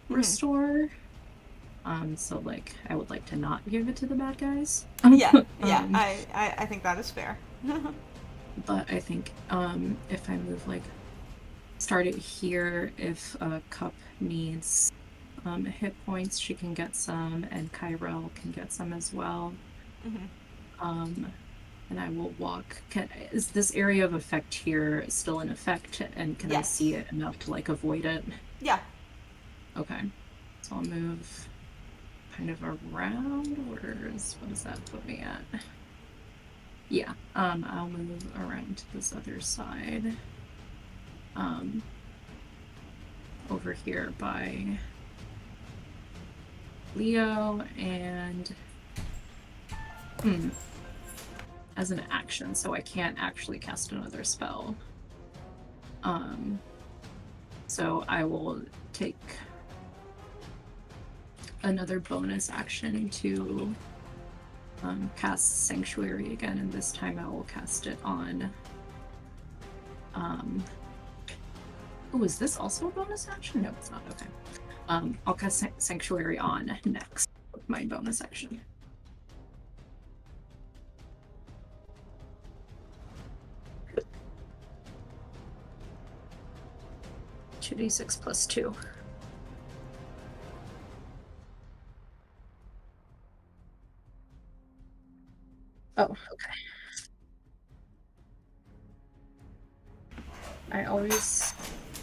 restore. So, like, I would like to not give it to the bad guys. Yeah, I think that is fair. But I think if I move, like, start it here, if a cup needs hit points, she can get some, and Kyrell can get some as well. And I will walk. Is this area of effect here still in effect, and can I see it enough to, like, avoid it? Yeah. Okay. So I'll move kind of around. What does that put me at? Yeah. I'll move around to this other side. Over here by Leo, and as an action, so I can't actually cast another spell. So I will take another bonus action to cast Sanctuary again, and this time I will cast it on oh, is this also a bonus action? No, it's not. Okay. I'll cast Sanctuary on next with my bonus action. Two d6 plus 2. Oh, okay. I'm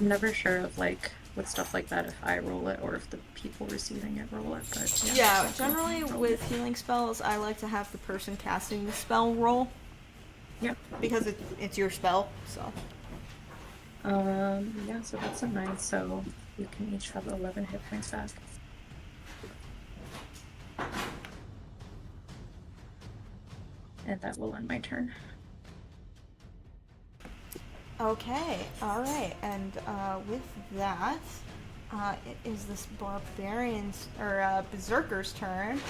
never sure of, like, with stuff like that, if I roll it or if the people receiving it roll it, but yeah, generally with healing spells, I like to have the person casting the spell roll. Yep. Because it's your spell, so. Yeah, so that's a 9, so you can each have 11 hit points back. And that will end my turn. Okay, alright, and with that, it is this barbarian's, or berserker's turn.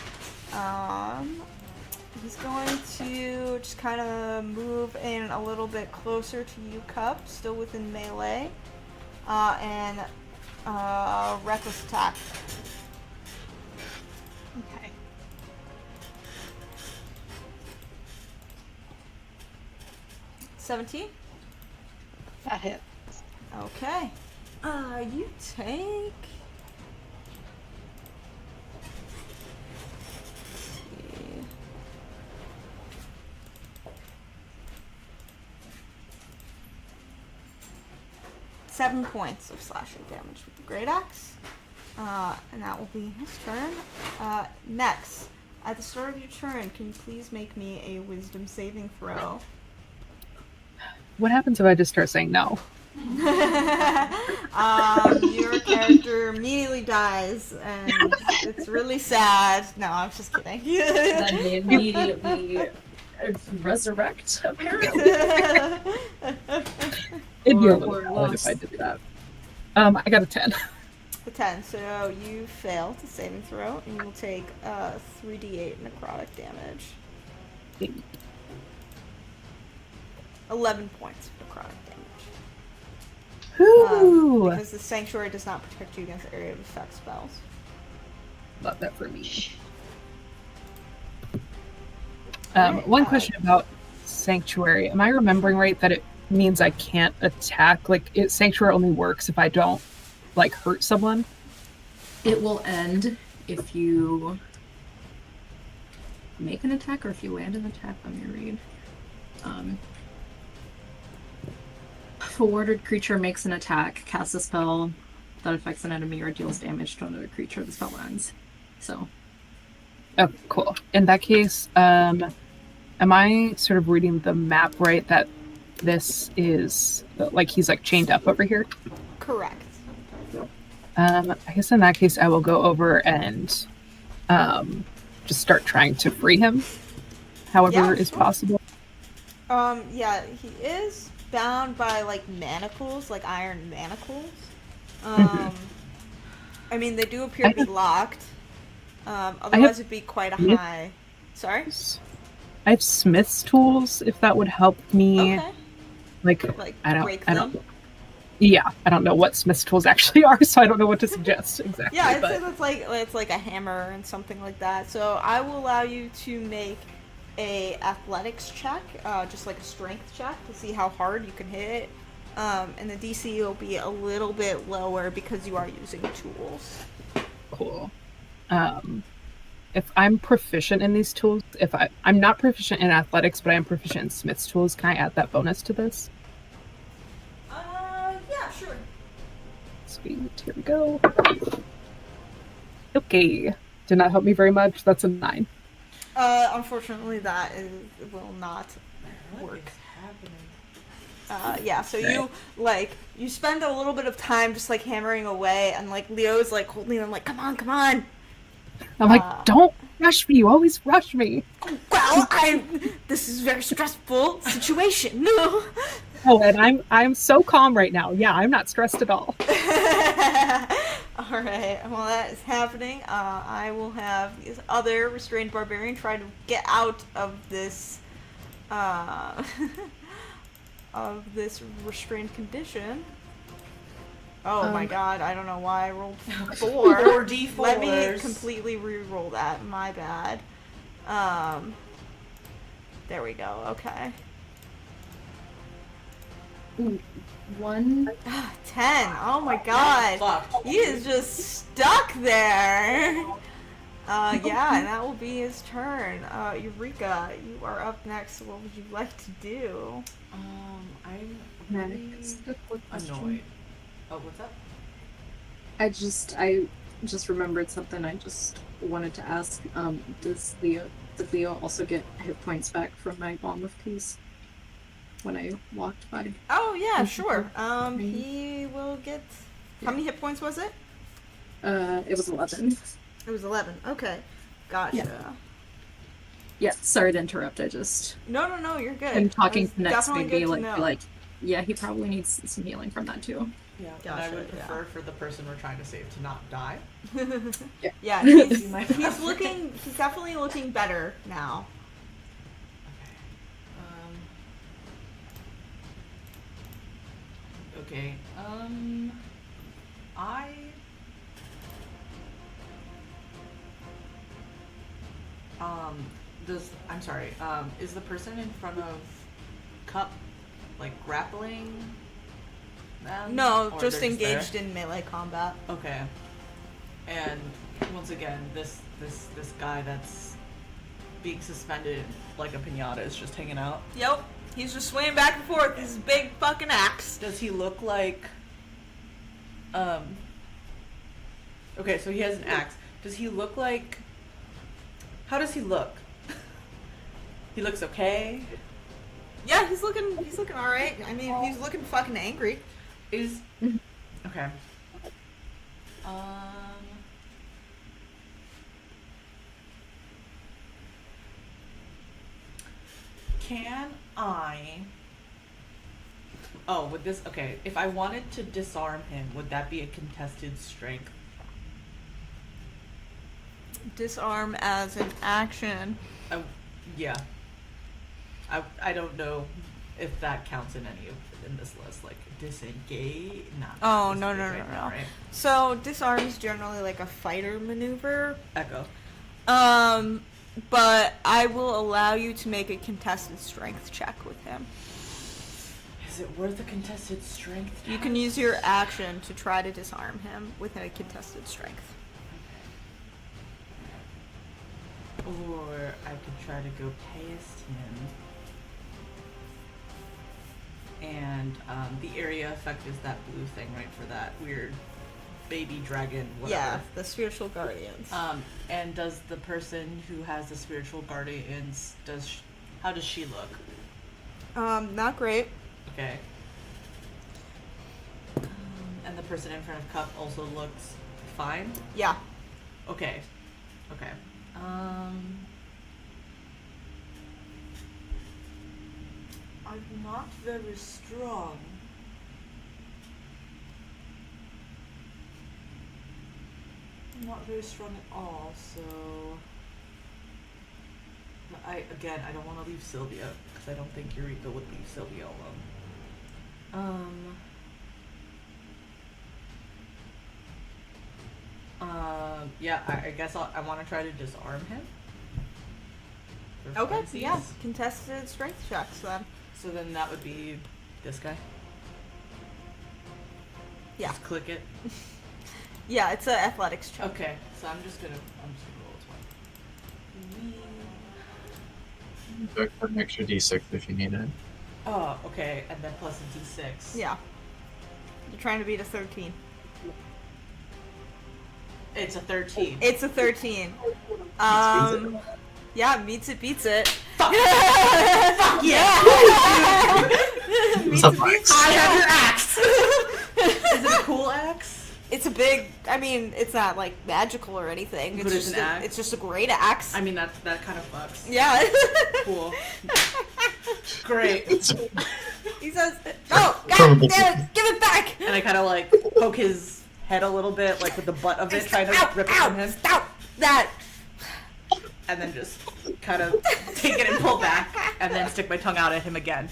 He's going to just kind of move in a little bit closer to you, Cup, still within melee, and reckless attack. Okay. $17? That hit. Okay. You take... Let's see. Seven points of slashing damage with the Great Axe. And that will be his turn. Next, at the start of your turn, can you please make me a wisdom saving throw? What happens if I just start saying no? Your character immediately dies, and it's really sad. No, I'm just kidding. Then they immediately resurrect, apparently. It'd be a Or little valid if lost. I did that. I got a 10. the 10. So you fail to saving throw, and you will take 3d8 necrotic damage. 11 points necrotic damage. Whoo! Because the sanctuary does not protect you against area of effect spells. Love that for me. Alright, One question about Sanctuary. Am I remembering right that it means I can't attack? Like, Sanctuary only works if I don't, like, hurt someone? It will end if you make an attack or if you land an attack. Let me read. If a warded creature makes an attack, casts a spell that affects an enemy or deals damage to another creature, the spell ends. So. Oh, cool. In that case, am I sort of reading the map right that this is, like, he's, like, chained up over here? Correct. I guess in that case, I will go over and just start trying to free him, however is possible. Yeah, he is bound by, like, manacles, like iron manacles. I mean, they do appear to be locked. Otherwise, it'd be quite a high. Sorry? I have Smith's tools, if that would help me. Okay. Like break I don't. them? Yeah, I don't know what Smith's tools actually are, so I don't know what to suggest exactly. Yeah, I'd say it's like a hammer and something like that. So I will allow you to make a athletics check, just like a strength check, to see how hard you can hit it. And the DC will be a little bit lower because you are using tools. Cool. If I'm proficient in these tools, I'm not proficient in athletics, but I am proficient in Smith's tools, can I add that bonus to this? Yeah, sure. Sweet, here we go. Okay, did not help me very much. That's a 9. Unfortunately, will not work. Yeah, so Okay. you spend a little bit of time just, like, hammering away, and, like, Leo's, like, holding them, like, come on. I'm like, don't rush me. You always rush me. Well, this is a very stressful situation. No. Oh, and I'm so calm right now. Yeah, I'm not stressed at all. Alright, while that is happening, I will have this other restrained barbarian try to get out of this, of this restrained condition. Oh my god, I don't know why I rolled 4. 4 D4s. Let me completely re-roll that, my bad. There we go, okay. Ooh, 1. 10, oh my god. Fuck. He is just stuck there. Yeah, and that will be his turn. Eureka, you are up next. What would you like to do? I'm really annoyed. Oh, what's up? I just remembered something I just wanted to ask. Did Leo also get hit points back from my bomb of peace when I walked by? Oh yeah, sure. He will get. How many hit points was it? It was 11. It was 11. Okay, gotcha. Yeah, sorry to interrupt. I just No, you're good. am talking It's to next definitely maybe good to know. like yeah, he probably needs some healing from that too. Yeah, and Gotcha, I would yeah. prefer for the person we're trying to save to not die. Yeah, he's Be my he's preference. he's definitely looking better now. Okay. Is the person in front of Cup, like, grappling them? No, Or just they're engaged there? in melee combat. Okay. And once again, this guy that's being suspended like a piñata is just hanging out. Yep, he's just swaying back and forth. This big fucking axe. Does he look like okay, so he has an axe. Does he look like how does he look? He looks okay. Yeah, he's looking all right. I mean, he's looking fucking angry. Is okay. Can I Oh, would this? Okay, if I wanted to disarm him, would that be a contested strength? Disarm as an action. Yeah. I don't know if that counts in any of in this list. Like disengage. Not Oh, disengage no, right now, right? So disarm is generally like a fighter maneuver. Echo. But I will allow you to make a contested strength check with him. Is it worth a contested strength? You can use your action to try to disarm him with a contested strength. Or I could try to go past him. And the area effect is that blue thing, right? For that weird baby dragon, whatever. Yeah, the spiritual guardians. And does the person who has the spiritual guardians, how does she look? Not great. Okay. And the person in front of Cup also looks fine? Yeah. Okay. Okay. I'm not very strong. I'm not very strong at all, so... But I don't want to leave Sylvia, because I don't think Eureka would leave Sylvia alone. Yeah, I guess I want to try to disarm him. For Okay, funsies. yeah. Contested strength checks then. So then that would be this guy. Yeah. Just click it. Yeah, it's an athletics check. Okay, so I'm just gonna roll a 20. Put an extra d6 if you need it. Oh, okay, and then plus a d6. Yeah. You're trying to beat a 13. It's a 13. It's a 13. Yeah, meets it, beats it. Fuck. Fuck yeah! What's up, Max? I have your axe! Is it a cool axe? It's a big, I mean, it's not like magical or anything. But it's just an axe? It's just a great axe. I mean, that kind of fucks. Yeah. Cool. Great. He says, "Oh, God damn it, give it back!" And I kind of like poke his head a little bit, like with the butt of it, trying to rip it from him. Stop that! And then just kind of take it and pull back, and then stick my tongue out at him again.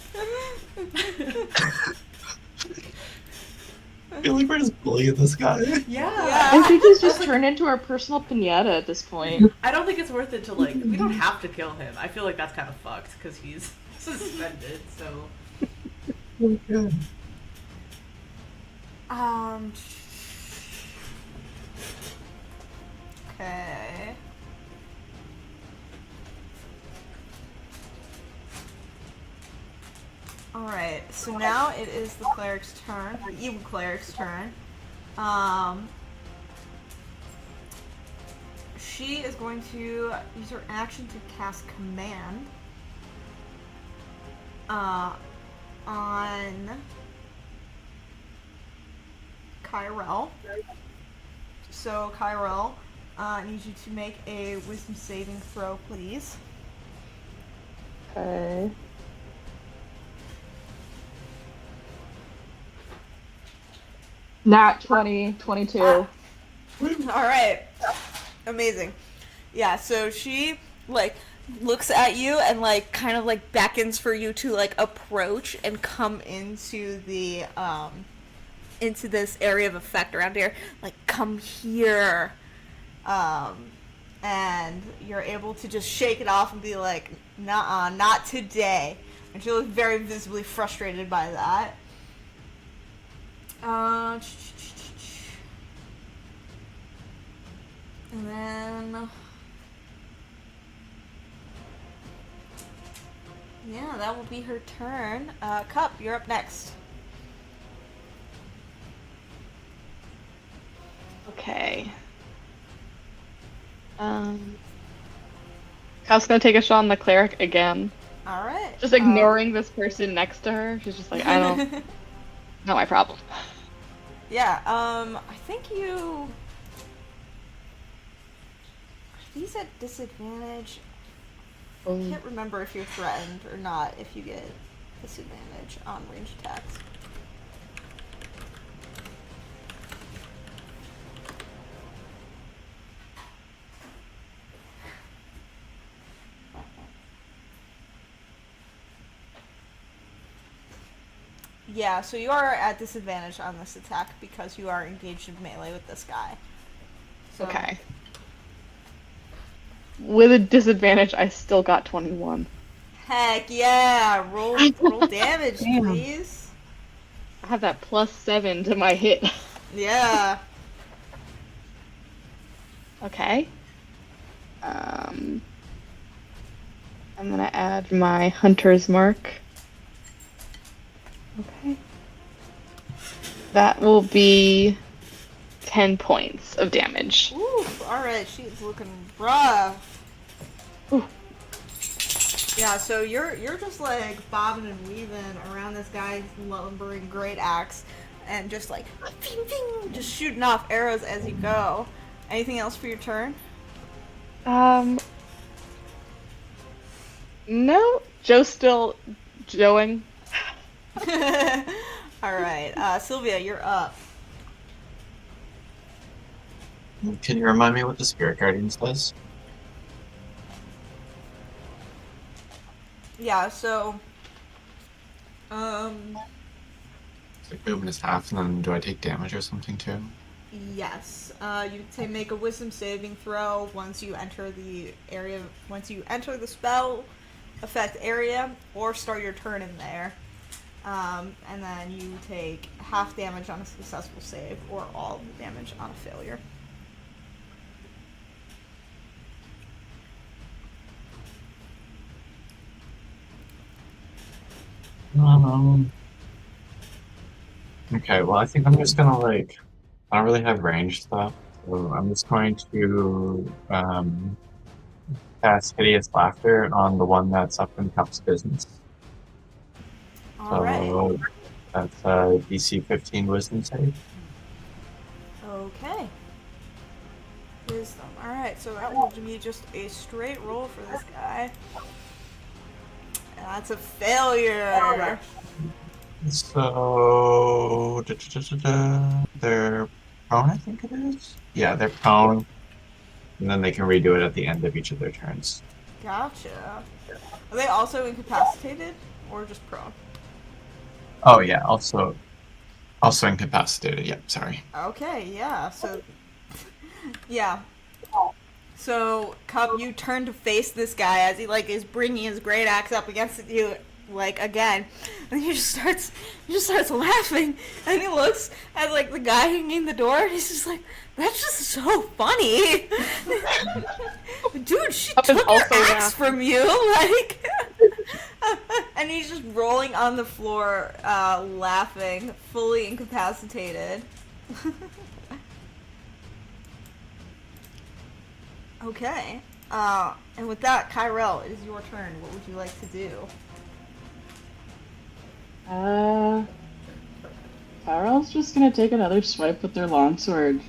I feel like we're just bullying this guy. Yeah. I think he's just turned into our personal pinata at this point. I don't think it's worth it to like. We don't have to kill him. I feel like that's kind of fucked because he's suspended. So. Oh, God. Okay. Alright, so now it is the cleric's turn, the evil cleric's turn. She is going to use her action to cast command on Kyrell. So Kyrell, I need you to make a wisdom saving throw, please. Okay. Nat 20, 22. Alright. Amazing. Yeah, so she, like, looks at you and, like, kind of, like, beckons for you to, like, approach and come into the, into this area of effect around here. Like, come here. And you're able to just shake it off and be like, nuh-uh, not today. And she looks very visibly frustrated by that. And then, yeah, that will be her turn. Cup, you're up next. Okay. Cup's gonna take a shot on the cleric again. All right. Just ignoring this person next to her. She's just like, I don't. Not my problem. Yeah. I think you. Are these at disadvantage? I can't remember if you're threatened or not. If you get disadvantage on range attacks. Yeah, so you are at disadvantage on this attack because you are engaged in melee with this guy. So, Okay. With a disadvantage, I still got 21. Heck yeah! Roll damage, Damn. please. I have that +7 to my hit. Yeah. Okay. I'm gonna add my hunter's mark. Okay. That will be 10 points of damage. Oof, alright, she's looking rough. Ooh. Yeah, so you're just like bobbing and weaving around this guy's lumbering great axe and just like ping, ping, just shooting off arrows as you go. Anything else for your turn? No, Joe's still Joeing. Alright, Sylvia, you're up. Can you remind me what the Spirit Guardians does? Yeah, so It's like movement is half, and then do I take damage or something too? yes. You make a wisdom saving throw once you enter the area, once you enter the spell effect area, or start your turn in there. And then you take half damage on a successful save, or all the damage on a failure. Okay, well, I think I'm just gonna like. I don't really have range stuff, so I'm just going to cast Hideous Laughter on the one that's up in Cup's business. Alright. So that's DC 15 Wisdom save. Okay. Wisdom. Alright, so that will be just a straight roll for this guy. And that's a failure. So they're prone, I think it is. Yeah, they're prone, and then they can redo it at the end of each of their turns. Gotcha. Are they also incapacitated or just prone? Oh yeah, also incapacitated. Yep, sorry. Okay, yeah. So, yeah. So, Cup, you turn to face this guy as he like is bringing his great axe up against you, like again, and he just starts laughing, and he looks at like the guy hanging the door, and he's just like, "That's just so funny, dude. She Cup is took your also axe laughing. from you, like." And he's just rolling on the floor, laughing, fully incapacitated. Okay. And with that, Kyrell, it is your turn. What would you like to do? Tyrell's just gonna take another swipe with their longsword.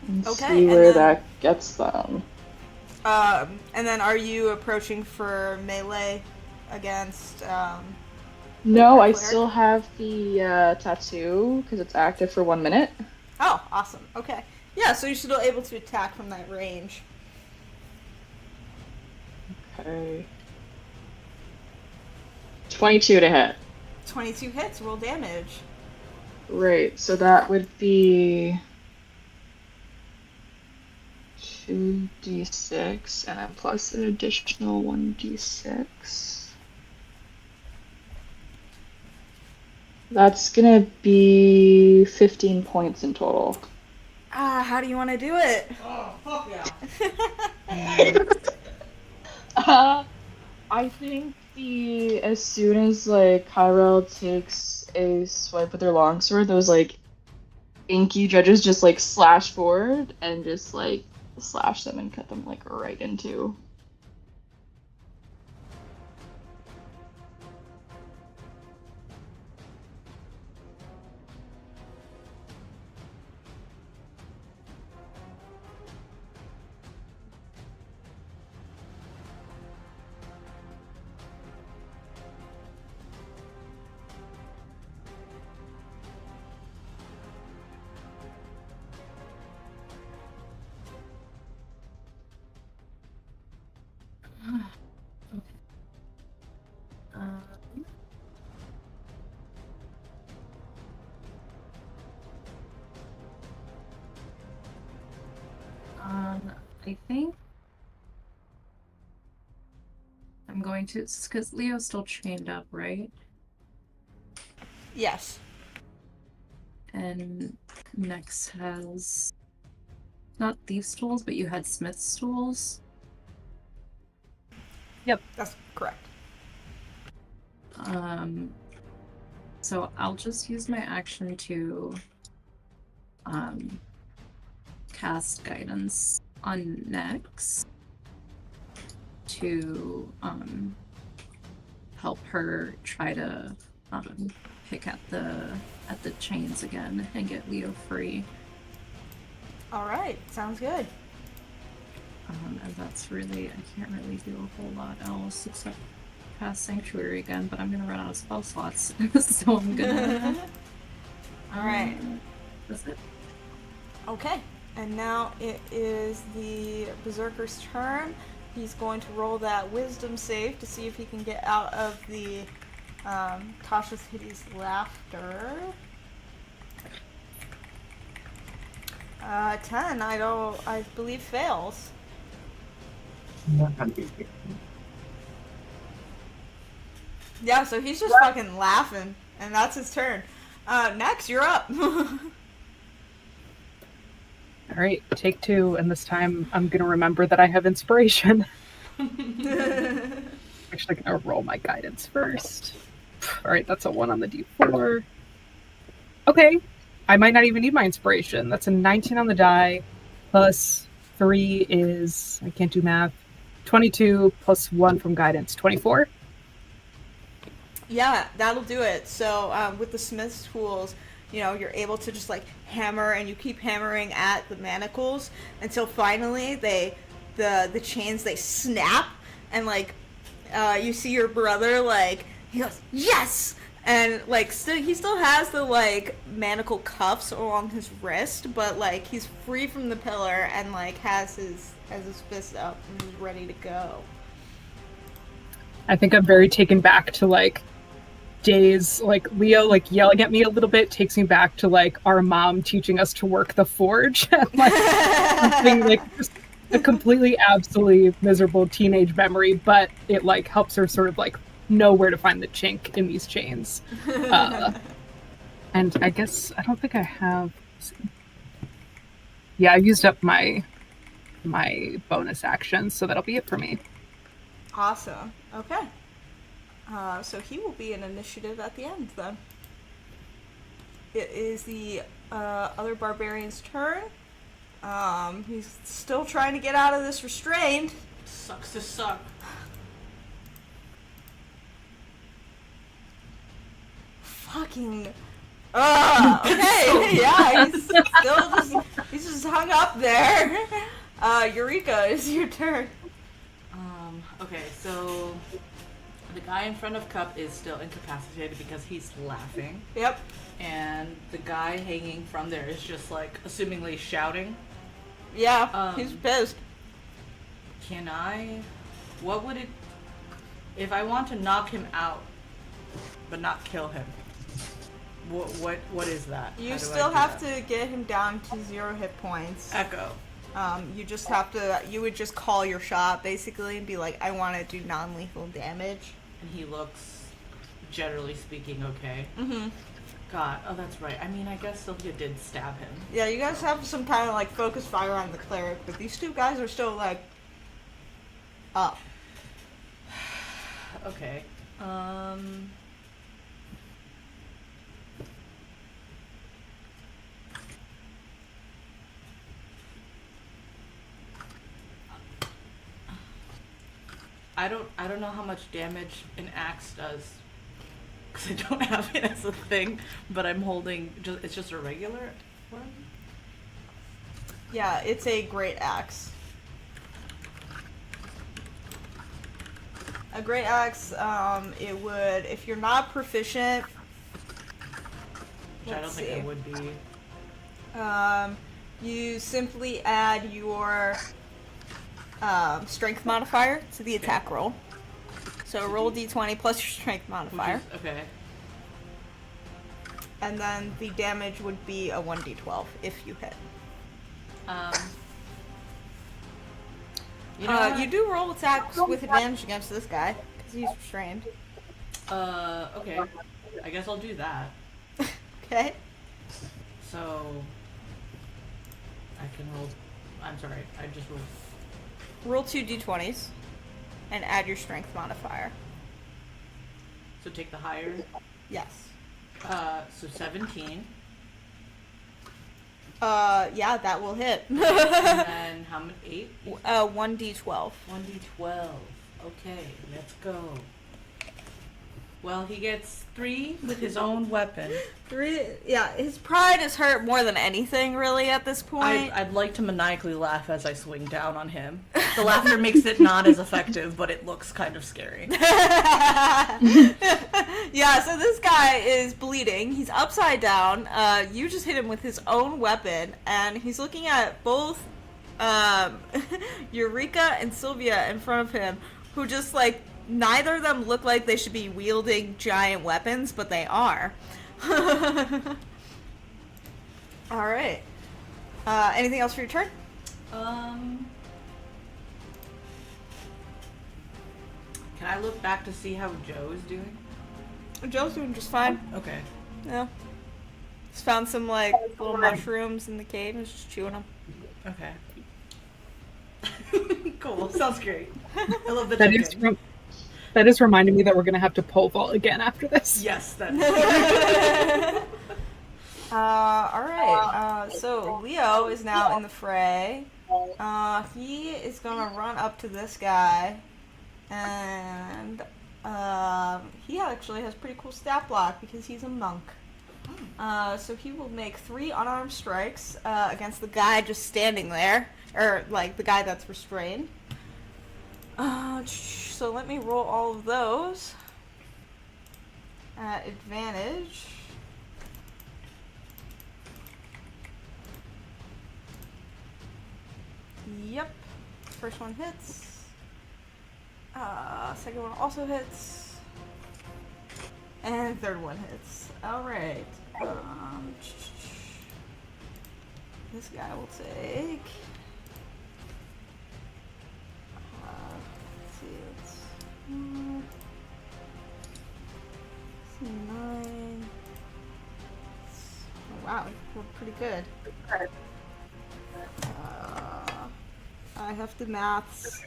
And Okay, see and where then- that gets them. And then are you approaching for melee against, No, I Cleric? still have the tattoo because it's active for 1 minute. Oh, awesome. Okay. Yeah, so you're still able to attack from that range. Okay. 22 to hit. 22 hits, roll damage. Right, so that would be 2d6 and then plus an additional 1d6. That's gonna be 15 points in total. How do you want to do it? Oh, fuck yeah. I think as soon as like Kyrell takes a swipe with their longsword, those like inky judges just like slash forward and just like slash them and cut them like right in two. I think I'm going to, because Leo's still chained up, right? Yes. And Nex has not thieves' tools, but you had smith's tools. That's correct. So I'll just use my action to cast guidance on Nex to help her try to pick at the chains again and get Leo free. All right, sounds good. And that's really, I can't really do a whole lot else except cast Sanctuary again, but I'm gonna run out of spell slots, so I'm gonna. All right. That's it. Okay, and now it is the Berserker's turn. He's going to roll that Wisdom save to see if he can get out of the Tasha's hideous laughter. 10, I believe fails. Yeah, so he's just fucking laughing, and that's his turn. Next, you're up. All right, take 2, and this time I'm gonna remember that I have inspiration. Actually, gonna roll my guidance first. All right, that's a 1 on the d4. Okay, I might not even need my inspiration. That's a 19 on the die, plus 3 is, I can't do math, 22 plus 1 from guidance, 24. Yeah, that'll do it. So with the smith's tools, you know, you're able to just like hammer, and you keep hammering at the manacles until finally the chains, they snap, and like you see your brother, like, he goes, yes! And like he still has the like manacle cuffs along his wrist, but like he's free from the pillar and like has his fist up and he's ready to go. I think I'm very taken back to like days, like Leo like yelling at me a little bit takes me back to like our mom teaching us to work the forge. Like something like just a completely absolutely miserable teenage memory, but it like helps her sort of like know where to find the chink in these chains. And I guess I don't think I have. Yeah, I used up my bonus action, so that'll be it for me. Awesome. Okay. So he will be an initiative at the end then. It is the other barbarian's turn. He's still trying to get out of this restraint. Sucks to suck. Fucking. Okay. Yeah, he's just hung up there. Eureka, it's your turn. Okay, so the guy in front of Cup is still incapacitated because he's laughing. Yep. And the guy hanging from there is just like assumingly shouting. Yeah, he's pissed. What would it, if I want to knock him out but not kill him, what is that? You still have to get him down to 0 hit points. Echo. You just have to, you would just call your shot basically and be like, I want to do non-lethal damage. And he looks, generally speaking, okay. Mm-hmm. God, oh that's right. I mean, I guess Sylvia did stab him. Yeah, you guys have some kind of like focus fire on the cleric, but these two guys are still like up. Okay. I don't know how much damage an axe does, because I don't have it as a thing, but I'm holding, it's just a regular one? Yeah, it's a great axe. A great axe, it would, if you're not proficient, Which I don't think I would be. You simply add your strength modifier to the attack roll. So roll d20 plus your strength modifier. Okay. And then the damage would be a 1d12 if you hit. You know what? You do roll attacks with advantage against this guy, because he's restrained. Okay. I guess I'll do that. Okay. So I can roll. I'm sorry. I just rolled. Roll 2 d20s, and add your strength modifier. So take the higher. Yes. So 17. Yeah, that will hit. And then how many? 8? 1d12. 1d12. Okay, let's go. Well, he gets 3 with his own weapon. 3, yeah, his pride is hurt more than anything, really, at this point. I'd like to maniacally laugh as I swing down on him. The laughter makes it not as effective, but it looks kind of scary. Yeah, so this guy is bleeding. He's upside down. You just hit him with his own weapon, and he's looking at both Eureka and Sylvia in front of him, who just, like, neither of them look like they should be wielding giant weapons, but they are. Alright. Anything else for your turn? Can I look back to see how Joe is doing? Joe's doing just fine. Okay. Yeah. Just found some, like, little mushrooms in the cave and was just chewing them. Okay. Cool. Sounds great. I love the That chicken. that is reminding me that we're gonna have to pole vault again after this. Yes, that Alright. So Leo is now in the fray. He is gonna run up to this guy, and he actually has pretty cool stat block because he's a monk. So he will make 3 unarmed strikes against the guy just standing there, or like the guy that's restrained. So let me roll all of those at advantage. Yep. First one hits. Second one also hits. And third one hits. Alright. This guy will take... let's see, it's... 9... Oh, wow, we're pretty good. I have the maths.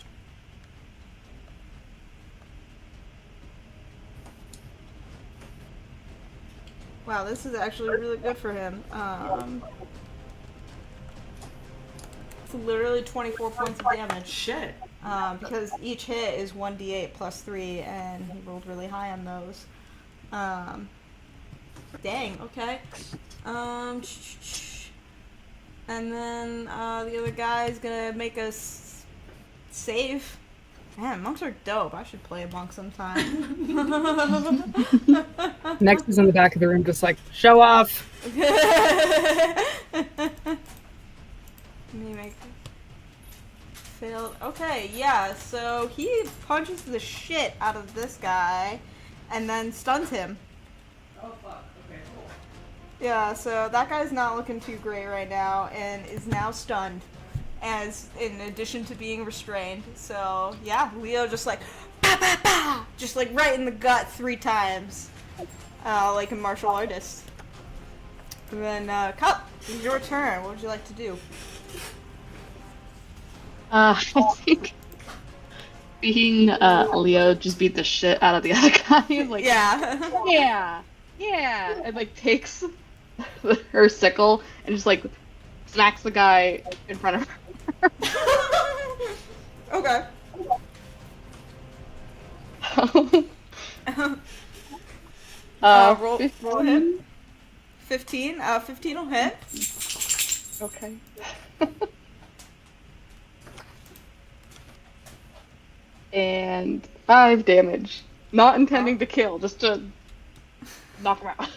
Wow, this is actually really good for him. It's literally 24 points of damage. shit. Because each hit is 1d8 plus 3, and he rolled really high on those. Dang, okay. And then the other guy's gonna make us save. Man, monks are dope. I should play a monk sometime. Next is in the back of the room, just like, show off. Me make failed. Okay, yeah. So he punches the shit out of this guy, and then stuns him. Oh fuck. Okay, cool. Yeah. So that guy's not looking too great right now, and is now stunned, as in addition to being restrained. So yeah, Leo just like, bah, bah, bah, just like right in the gut 3 times, like a martial artist. And then Cup, it's your turn. What would you like to do? I think being Leo just beat the shit out of the other guy. Like, Yeah. yeah, and like takes her sickle and just like smacks the guy in front of her. Okay. Roll hit. 15. 15 will hit. Okay. And 5 damage. Not intending to kill, just to knock him out.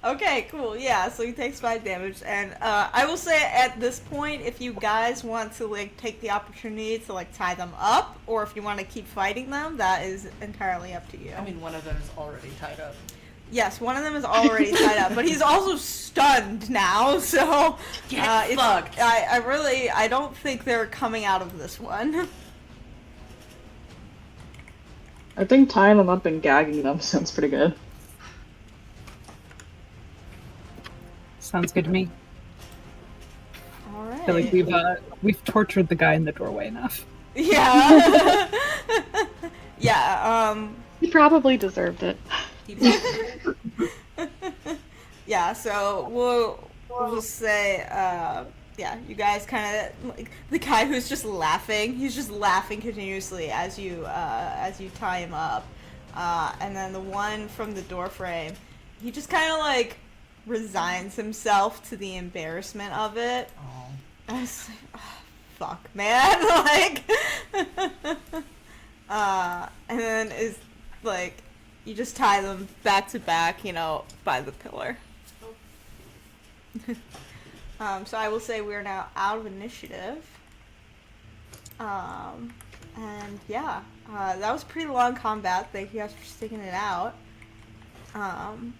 Okay, cool. Yeah, so he takes 5 damage, and I will say at this point, if you guys want to like take the opportunity to like tie them up, or if you want to keep fighting them, that is entirely up to you. I mean, one of them is already tied up. Yes, one of them is already tied up, but he's also stunned now, so Get fucked. I don't think they're coming out of this one. I think tying them up and gagging them sounds pretty good. Sounds good to me. All I feel like right. we've tortured the guy in the doorway enough. Yeah. Yeah. He probably deserved it. He did. Yeah. So we'll just say, yeah, you guys kind of like the guy who's just laughing. He's just laughing continuously as you tie him up, and then the one from the door frame, he just kind of like resigns himself to the embarrassment of it. Oh. I was like, oh, fuck, man, like, and then is like, you just tie them back to back, you know, by the pillar. So I will say we're now out of initiative. And yeah, that was a pretty long combat. Thank you guys for sticking it out. And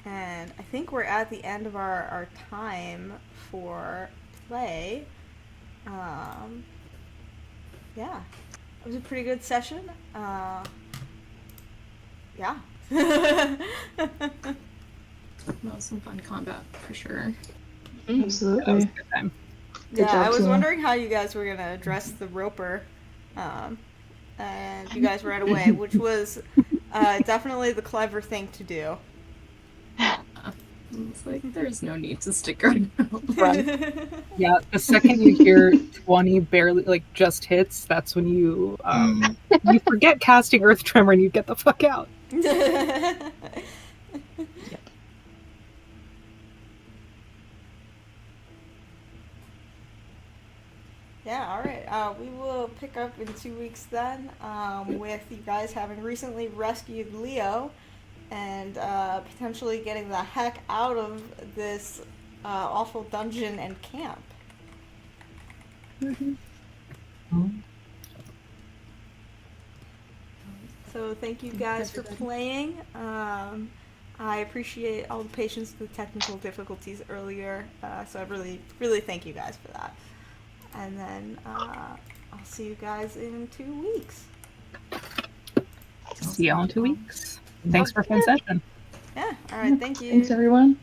I think we're at the end of our time for play. Yeah, it was a pretty good session. Yeah. That was some fun combat for sure. That was Absolutely. a good time. Good Yeah, job, I was Tina. wondering how you guys were gonna address the roper, and you guys ran away, which was definitely the clever thing to do. It's like there's no need to stick around. Run. Yeah, the second you hear 20 barely like just hits, that's when you you forget casting Earth Tremor and you get the fuck out. Yeah, all right. We will pick up in 2 weeks then, with you guys having recently rescued Leo and potentially getting the heck out of this awful dungeon and camp. So thank you guys for playing. I appreciate all the patience with technical difficulties earlier, so I really, really thank you guys for that. And then I'll see you guys in 2 weeks. See y'all in 2 weeks. Thanks for a fun session. Yeah, all right, thank you. Thanks, everyone.